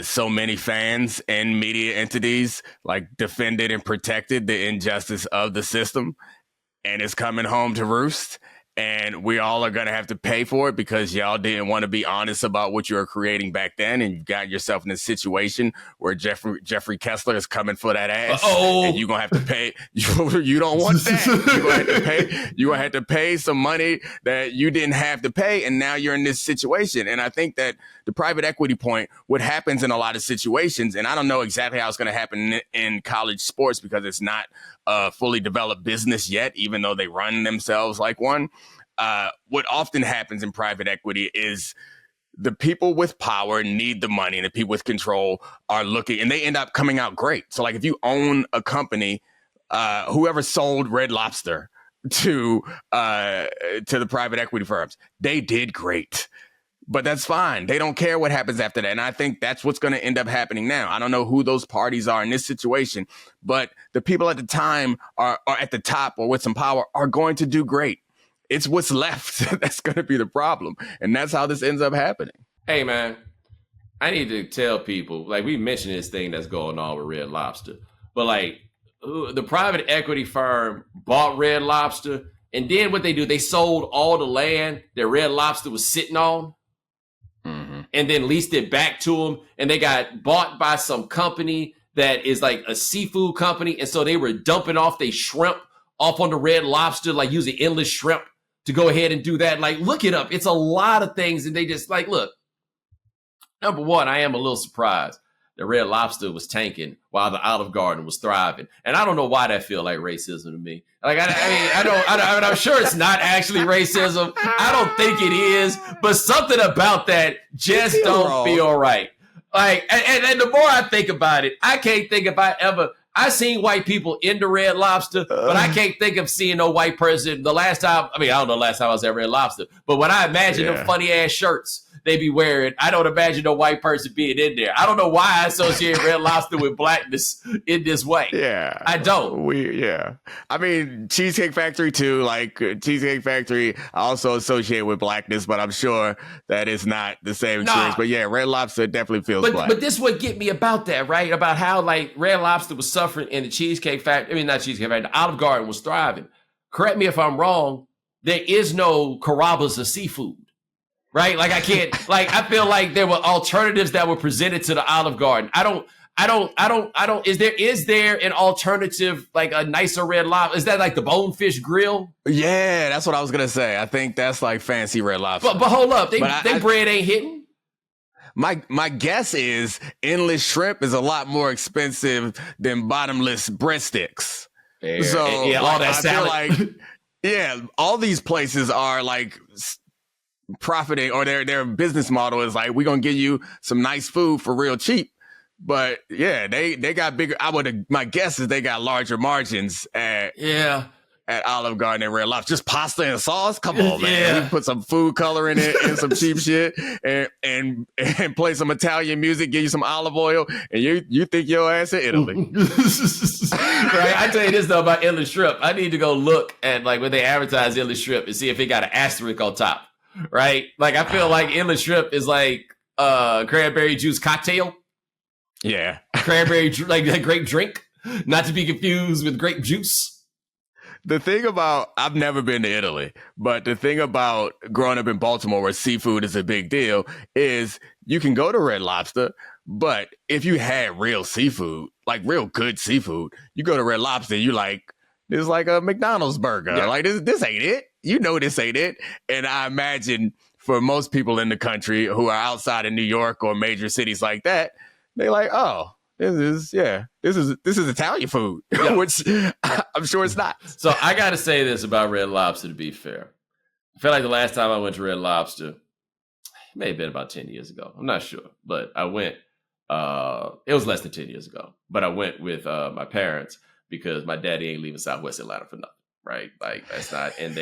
so many fans and media entities like defended and protected the injustice of the system, and it's coming home to roost. And we all are going to have to pay for it because y'all didn't want to be honest about what you were creating back then. And you've got yourself in a situation where Jeffrey Kessler is coming for that ass. And you're going to have to pay. You don't want that. You're going to have to pay some money that you didn't have to pay. And now you're in this situation. And I think that the private equity point, what happens in a lot of situations, and I don't know exactly how it's going to happen in college sports because it's not a fully developed business yet, even though they run themselves like one. What often happens in private equity is the people with power need the money and the people with control are looking and they end up coming out great. So like if you own a company, whoever sold Red Lobster to the private equity firms, they did great. But that's fine. They don't care what happens after that. And I think that's what's going to end up happening now. I don't know who those parties are in this situation, but the people at the time are at the top or with some power are going to do great. It's what's left that's going to be the problem. And that's how this ends up happening. Hey, man, I need to tell people, like we mentioned this thing that's going on with Red Lobster, but like the private equity firm bought Red Lobster. And then what they do, they sold all the land that Red Lobster was sitting on. And then leased it back to them, and they got bought by some company that is like a seafood company, and so they were dumping off their shrimp off on the Red Lobster, like using endless shrimp to go ahead and do that. Like, look it up. It's a lot of things, and they just like, look, number one, I am a little surprised that Red Lobster was tanking while the Olive Garden was thriving, and I don't know why that feel like racism to me. Like, I'm sure it's not actually racism. I don't think it is, but something about that just don't feel right. Like, and the more I think about it, I can't think if I seen white people in the Red Lobster, but I can't think of seeing no white person. The last time, I don't know the last time I was at Red Lobster, but when I imagine them funny ass shirts they be wearing, I don't imagine no white person being in there. I don't know why I associate Red Lobster with blackness in this way. Yeah. I don't. I mean, Cheesecake Factory too, like Cheesecake Factory I also associate with blackness, but I'm sure that is not the same experience. But yeah, Red Lobster definitely feels black. But this would get me about that, right? About how like Red Lobster was suffering in the Cheesecake Factory. Not Cheesecake Factory, the Olive Garden was thriving. Correct me if I'm wrong. There is no Carrabba's of seafood. Right? Like I feel like there were alternatives that were presented to the Olive Garden. I don't. Is there an alternative, like a nicer Red Lobster? Is that like the Bonefish Grill? Yeah, that's what I was gonna say. I think that's like fancy Red Lobster. But hold up, they bread ain't hitting. My guess is endless shrimp is a lot more expensive than bottomless breadsticks. Fair. So all that salad. I feel like, all these places are like profiting, or their business model is like, we're gonna give you some nice food for real cheap. But they got bigger. My guess is they got larger margins at Olive Garden and Red Lobster. Just pasta and sauce. Come on, man. We put some food color in it and some cheap shit, and play some Italian music. Give you some olive oil, and you think your ass in Italy. Right. I tell you this though about endless shrimp. I need to go look at like when they advertise endless shrimp and see if it got an asterisk on top. Right. Like I feel like endless shrimp is like cranberry juice cocktail. Yeah. Cranberry, like a grape drink, not to be confused with grape juice. The thing about, I've never been to Italy, but the thing about growing up in Baltimore where seafood is a big deal is you can go to Red Lobster, but if you had real seafood, like real good seafood, you go to Red Lobster, you like, this is like a McDonald's burger. Yeah. Like this ain't it. You know this ain't it. And I imagine for most people in the country who are outside of New York or major cities like that, they like, oh, this is Italian food, which I'm sure it's not. So I got to say this about Red Lobster, to be fair. I feel like the last time I went to Red Lobster, it may have been about 10 years ago. I'm not sure, but I went, it was less than 10 years ago, but I went with my parents because my daddy ain't leaving Southwest Atlanta for nothing, right? Like that's not, and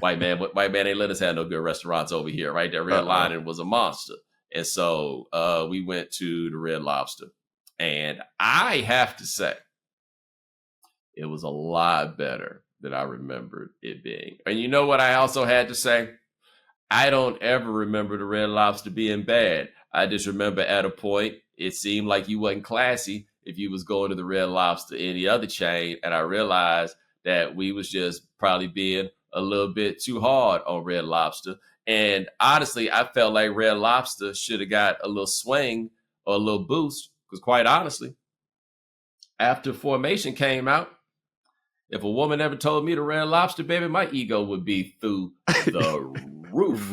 white man ain't let us have no good restaurants over here, right? That Red Lion was a monster. And so we went to the Red Lobster. And I have to say, it was a lot better than I remembered it being. And you know what I also had to say? I don't ever remember the Red Lobster being bad. I just remember at a point, it seemed like you wasn't classy if you was going to the Red Lobster, any other chain. And I realized that we was just probably being a little bit too hard on Red Lobster. And honestly, I felt like Red Lobster should have got a little swing or a little boost. Because quite honestly, after Formation came out, if a woman ever told me the Red Lobster, baby, my ego would be through the roof.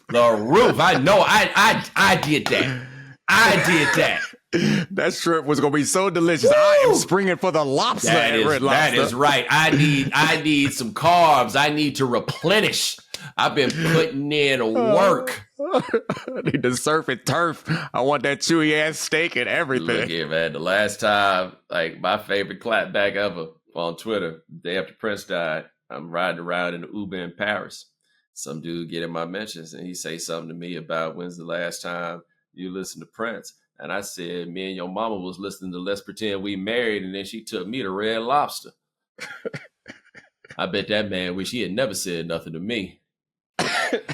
The roof. I know. I did that. I did that. That shrimp was gonna be so delicious. Woo! I am springing for the lobster at Red Lobster. That is right. I need some carbs. I need to replenish. I've been putting in work. I need to surf and turf. I want that chewy ass steak and everything. Look here, man. The last time, like my favorite clapback ever on Twitter, the day after Prince died, I'm riding around in the Uber in Paris. Some dude get in my mentions and he say something to me about when's the last time you listened to Prince. And I said, me and your mama was listening to Let's Pretend We Married, and then she took me to Red Lobster. I bet that man wish he had never said nothing to me.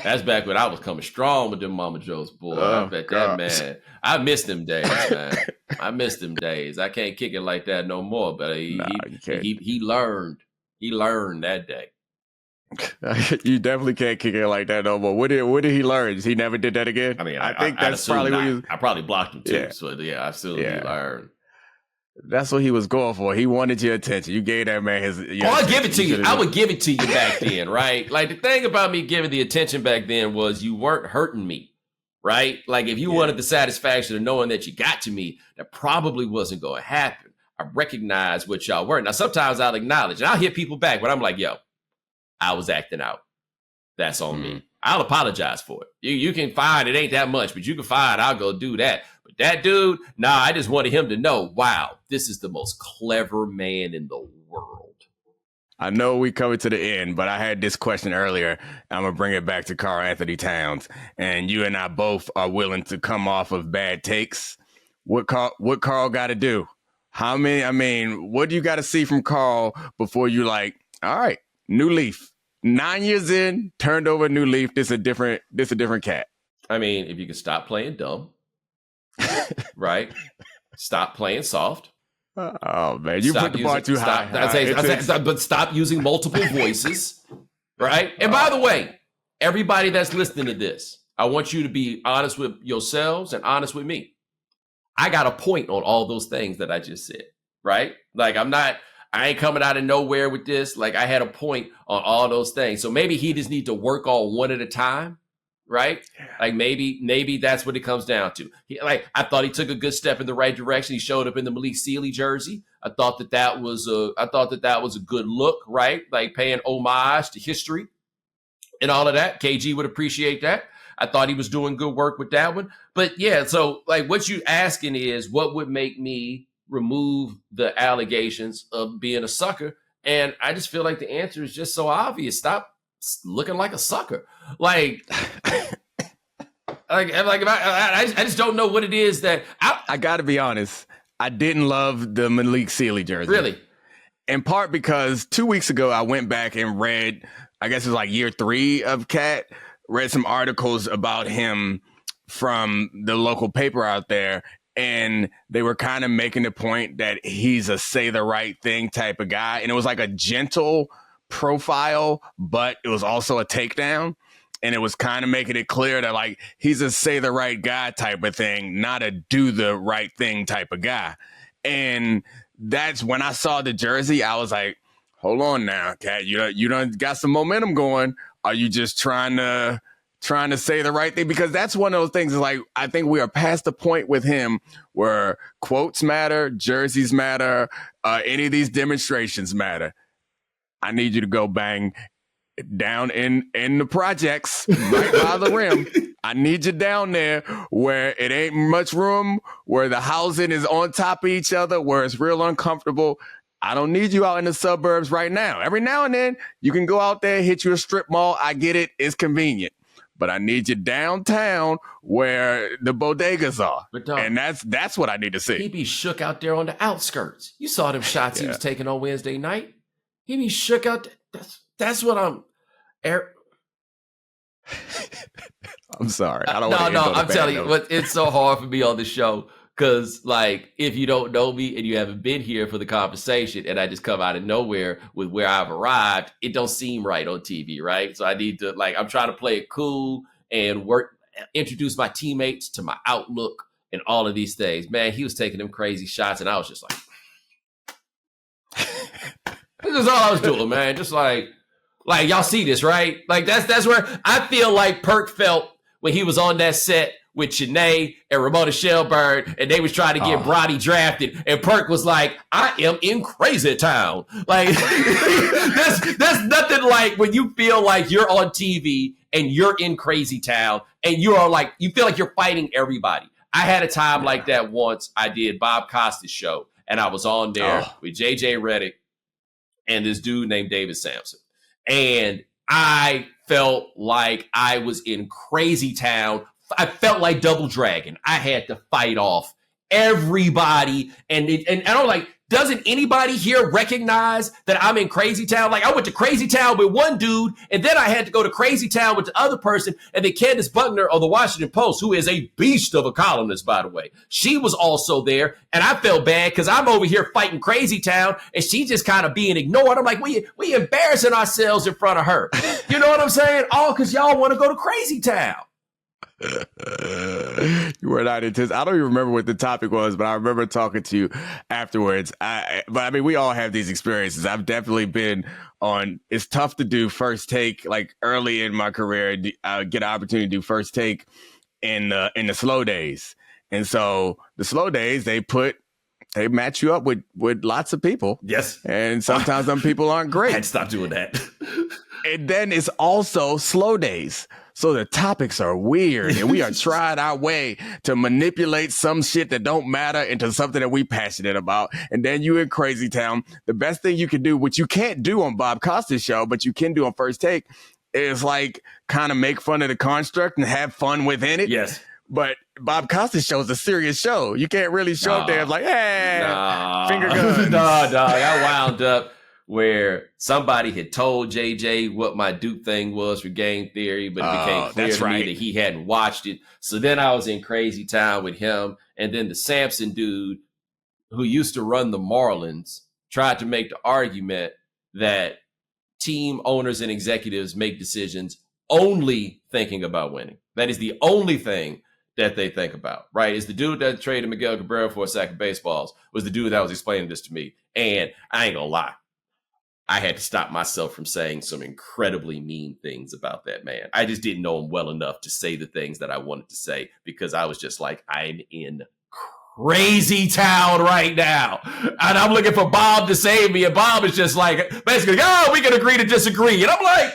That's back when I was coming strong with them Mama Joe's, boy. I bet that man. I miss them days, man. I miss them days. I can't kick it like that no more. But he learned. He learned that day. You definitely can't kick it like that no more. What did he learn? He never did that again. I mean, I think that's probably what he was. I probably blocked him too. Yeah. So yeah, I still learned. That's what he was going for. He wanted your attention. You gave that man his. I'll give it to you. I would give it to you back then, right? Like the thing about me giving the attention back then was you weren't hurting me, right? Like if you wanted the satisfaction of knowing that you got to me, that probably wasn't going to happen. I recognize what y'all were. Now sometimes I'll acknowledge, and I'll hit people back, but I'm like, yo, I was acting out. That's on me. I'll apologize for it. You can find it ain't that much, but you can find I'll go do that. But that dude, I just wanted him to know, wow, this is the most clever man in the world. I know we coming to the end, but I had this question earlier. I'm going to bring it back to Karl-Anthony Towns. And you and I both are willing to come off of bad takes. What Karl got to do? What do you got to see from Karl before you like, all right, new leaf? 9 years in, turned over a new leaf. This a different cat. I mean, if you can stop playing dumb, right? Stop playing soft. Oh man, you put the bar too high. But stop using multiple voices, right? And by the way, everybody that's listening to this, I want you to be honest with yourselves and honest with me. I got a point on all those things that I just said, right? Like I ain't coming out of nowhere with this. Like I had a point on all those things. So maybe he just need to work on one at a time, right? Yeah. Like maybe that's what it comes down to. I thought he took a good step in the right direction. He showed up in the Malik Sealy jersey. I thought that was a good look, right? Like paying homage to history and all of that. KG would appreciate that. I thought he was doing good work with that one. But yeah, so like what you asking is what would make me remove the allegations of being a sucker? And I just feel like the answer is just so obvious. Stop looking like a sucker. I just don't know what it is that I got to be honest. I didn't love the Malik Sealy jersey. Really? In part because 2 weeks ago, I went back and read, I guess it was like year 3 of Cat, read some articles about him from the local paper out there. And they were kind of making the point that he's a say the right thing type of guy. And it was like a gentle profile, but it was also a takedown. And it was kind of making it clear that like he's a say the right guy type of thing, not a do the right thing type of guy. And that's when I saw the jersey, I was like, hold on now, Cat, you done got some momentum going. Are you just trying to say the right thing? Because that's one of those things is like, I think we are past the point with him where quotes matter, jerseys matter, any of these demonstrations matter. I need you to go bang down in the projects right by the rim. I need you down there where it ain't much room, where the housing is on top of each other, where it's real uncomfortable. I don't need you out in the suburbs right now. Every now and then you can go out there, hit you a strip mall. I get it. It's convenient. But I need you downtown where the bodegas are. And that's what I need to see. He be shook out there on the outskirts. You saw them shots he was taking on Wednesday night. He be shook out there. That's what I'm... I'm sorry. I don't No, I'm telling you, it's so hard for me on the show because, like, if you don't know me and you haven't been here for the conversation and I just come out of nowhere with where I've arrived, it don't seem right on TV, right? So I need to, like, I'm trying to play it cool and introduce my teammates to my outlook and all of these things. Man, he was taking them crazy shots and I was just like, this is all I was doing, man. Just like y'all see this, right? Like that's where I feel like Perk felt when he was on that set with Chanae and Ramona Shelburne, and they was trying to get Broddy drafted, and Perk was like, I am in crazy town. Like that's nothing like when you feel like you're on TV and you're in crazy town and you feel like you're fighting everybody. I had a time like that once. I did Bob Costas' show, and I was on there with JJ Redick and this dude named David Sampson. And I felt like I was in crazy town. I felt like Double Dragon. I had to fight off everybody. And I'm like, doesn't anybody here recognize that I'm in crazy town? Like I went to crazy town with one dude, and then I had to go to crazy town with the other person. And then Candace Buckner of the Washington Post, who is a beast of a columnist, by the way, she was also there. And I felt bad because I'm over here fighting crazy town, and she just kind of being ignored. I'm like, we embarrassing ourselves in front of her. You know what I'm saying? All because y'all want to go to crazy town. You were not intense. I don't even remember what the topic was, but I remember talking to you afterwards. But I mean, we all have these experiences. I've definitely been on. It's tough to do first take. Like early in my career, I get an opportunity to do first take in the slow days, and so the slow days they match you up with lots of people. Yes, and sometimes some people aren't great. I had to stop doing that. And then it's also slow days. So the topics are weird, and we are trying our way to manipulate some shit that don't matter into something that we passionate about. And then you in crazy town. The best thing you can do, which you can't do on Bob Costas' show, but you can do on First Take, is like kind of make fun of the construct and have fun within it. Yes. But Bob Costas' show is a serious show. You can't really show up there and like, hey, finger guns. I wound up where somebody had told JJ what my Duke thing was for game theory, but it became clear to me that he hadn't watched it. So then I was in crazy town with him. And then the Sampson dude who used to run the Marlins tried to make the argument that team owners and executives make decisions only thinking about winning. That is the only thing that they think about, right? Is the dude that traded Miguel Cabrera for a sack of baseballs was the dude that was explaining this to me. And I ain't gonna lie, I had to stop myself from saying some incredibly mean things about that man. I just didn't know him well enough to say the things that I wanted to say because I was just like, I'm in crazy town right now. And I'm looking for Bob to save me. And Bob is just like, basically, oh, we can agree to disagree. And I'm like,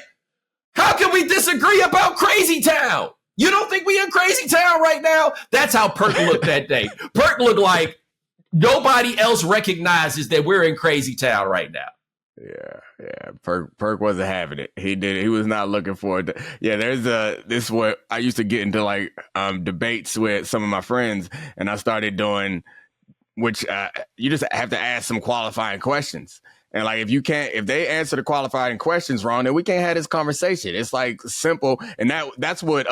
how can we disagree about crazy town? You don't think we in crazy town right now? That's how Perk looked that day. Perk looked like nobody else recognizes that we're in crazy town right now. Yeah. Perk wasn't having it. He was not looking forward to. Yeah, this is what I used to get into, like debates with some of my friends, and I started doing, which you just have to ask some qualifying questions. And like, if they answer the qualifying questions wrong, then we can't have this conversation. It's like simple. And that's what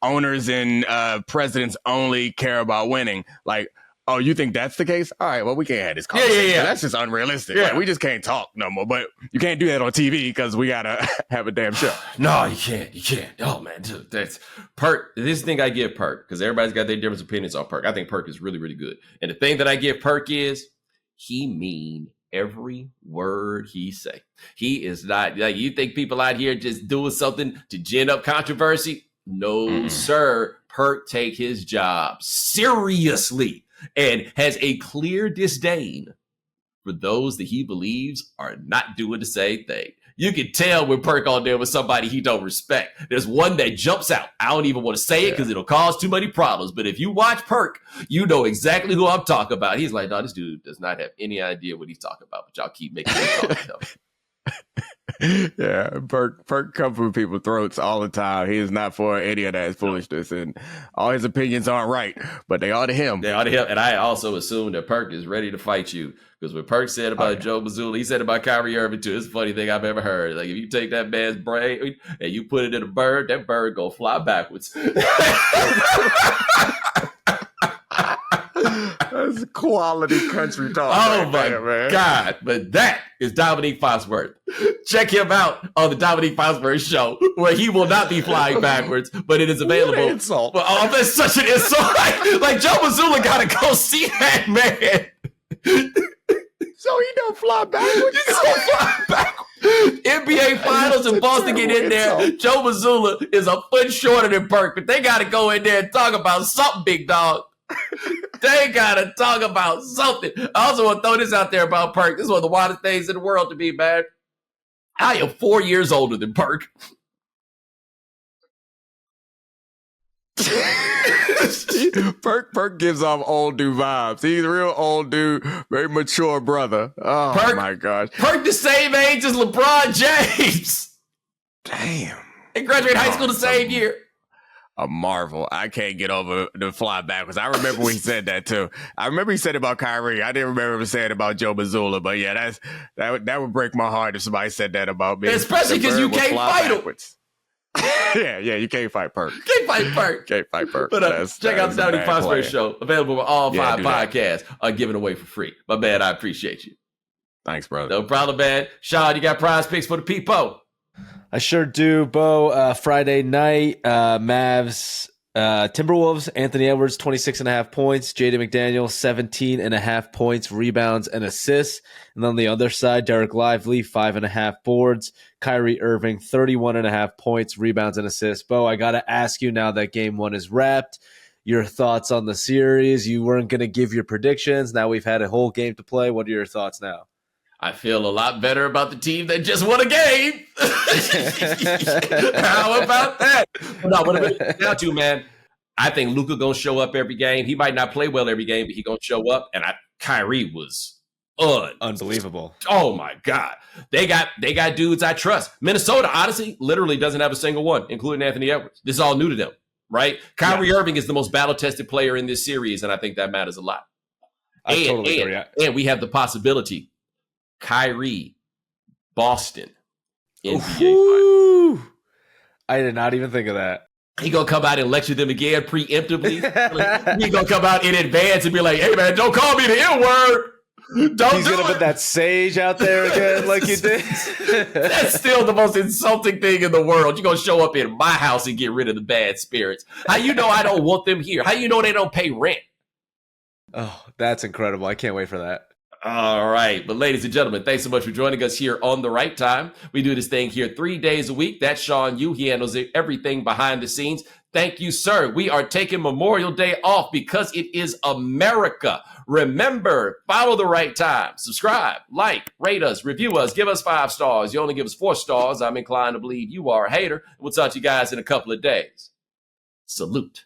owners and presidents only care about winning. Like, oh, you think that's the case? All right, well, we can't have this conversation. Yeah. That's just unrealistic. Yeah. Like, we just can't talk no more. But you can't do that on TV because we got to have a damn show. No, you can't. Oh, man, dude, that's Perk. This is the thing I give Perk, because everybody's got their different opinions on Perk. I think Perk is really, really good. And the thing that I give Perk is he mean every word he say. He is not, like, you think people out here just doing something to gin up controversy? No, sir. Perk take his job seriously and has a clear disdain for those that he believes are not doing the same thing. You can tell when Perk on there with somebody he don't respect. There's one that jumps out. I don't even want to say it because it'll cause too many problems. But if you watch Perk, you know exactly who I'm talking about. He's like, no, this dude does not have any idea what he's talking about, but y'all keep making him talk. Yeah, Perk comes from people's throats all the time. He is not for any of that foolishness, and all his opinions aren't right, but they are to him. They are to him, and I also assume that Perk is ready to fight you, because what Perk said about Joe Mazzulla, he said about Kyrie Irving too. It's the funny thing I've ever heard. Like, if you take that man's brain and you put it in a bird, that bird go fly backwards. That's quality country talk. Oh, my God. But that is Domonique Foxworth. Check him out on the Domonique Foxworth show, where he will not be flying backwards, but it is available. What an insult. Oh, that's such an insult. Like Joe Mazzulla got to go see that man. So he don't fly backwards? He don't fly backwards. NBA Finals and Boston get in there. Joe Mazzulla is a foot shorter than Perk, but they got to go in there and talk about something, big dog. They gotta talk about something. I also want to throw this out there about Perk. This is one of the wildest things in the world to me, man. I am 4 years older than Perk. Perk gives off old dude vibes. He's a real old dude, very mature brother. Oh, Perk, my gosh. Perk the same age as LeBron James. Damn. They graduated high school the same year. A marvel. I can't get over the fly backwards. I remember when he said that too. I remember he said it about Kyrie. I didn't remember him saying about Joe Mazzulla, but yeah, that would break my heart if somebody said that about me. Especially because you can't fight him. Yeah, you can't fight Perk. Can't fight Perk. But check out the Domonique Foxworth show, available on all 5 podcasts, given away for free. My man, I appreciate you. Thanks, brother. No problem, man. Sean, you got prize picks for the people? I sure do, Bo. Friday night, Mavs, Timberwolves, Anthony Edwards, 26.5 points. Jaden McDaniel, 17.5 points, rebounds, and assists. And on the other side, Derek Lively, 5.5 boards. Kyrie Irving, 31.5 points, rebounds, and assists. Bo, I got to ask you, now that game 1 is wrapped, your thoughts on the series. You weren't going to give your predictions. Now we've had a whole game to play. What are your thoughts now? I feel a lot better about the team that just won a game. How about that? No, what I'm now to, man, I think Luka gonna show up every game. He might not play well every game, but he gonna show up. And Kyrie was unbelievable. Oh my God. They got dudes I trust. Minnesota, honestly, literally doesn't have a single one, including Anthony Edwards. This is all new to them, right? Kyrie Irving is the most battle-tested player in this series, and I think that matters a lot. I totally agree. And we have the possibility. Kyrie, Boston, NBA. I did not even think of that. He gonna come out and lecture them again preemptively. He gonna come out in advance and be like, "Hey man, don't call me the N-word." He's gonna put that sage out there again, like you did. That's still the most insulting thing in the world. You're gonna show up in my house and get rid of the bad spirits. How you know I don't want them here? How you know they don't pay rent? Oh, that's incredible. I can't wait for that. All right. But ladies and gentlemen, thanks so much for joining us here on The Right Time. We do this thing here 3 days a week. That's Sean Yu. He handles everything behind the scenes. Thank you, sir. We are taking Memorial Day off because it is America. Remember, follow The Right Time. Subscribe, like, rate us, review us, give us 5 stars. You only give us 4 stars. I'm inclined to believe you are a hater. We'll talk to you guys in a couple of days. Salute.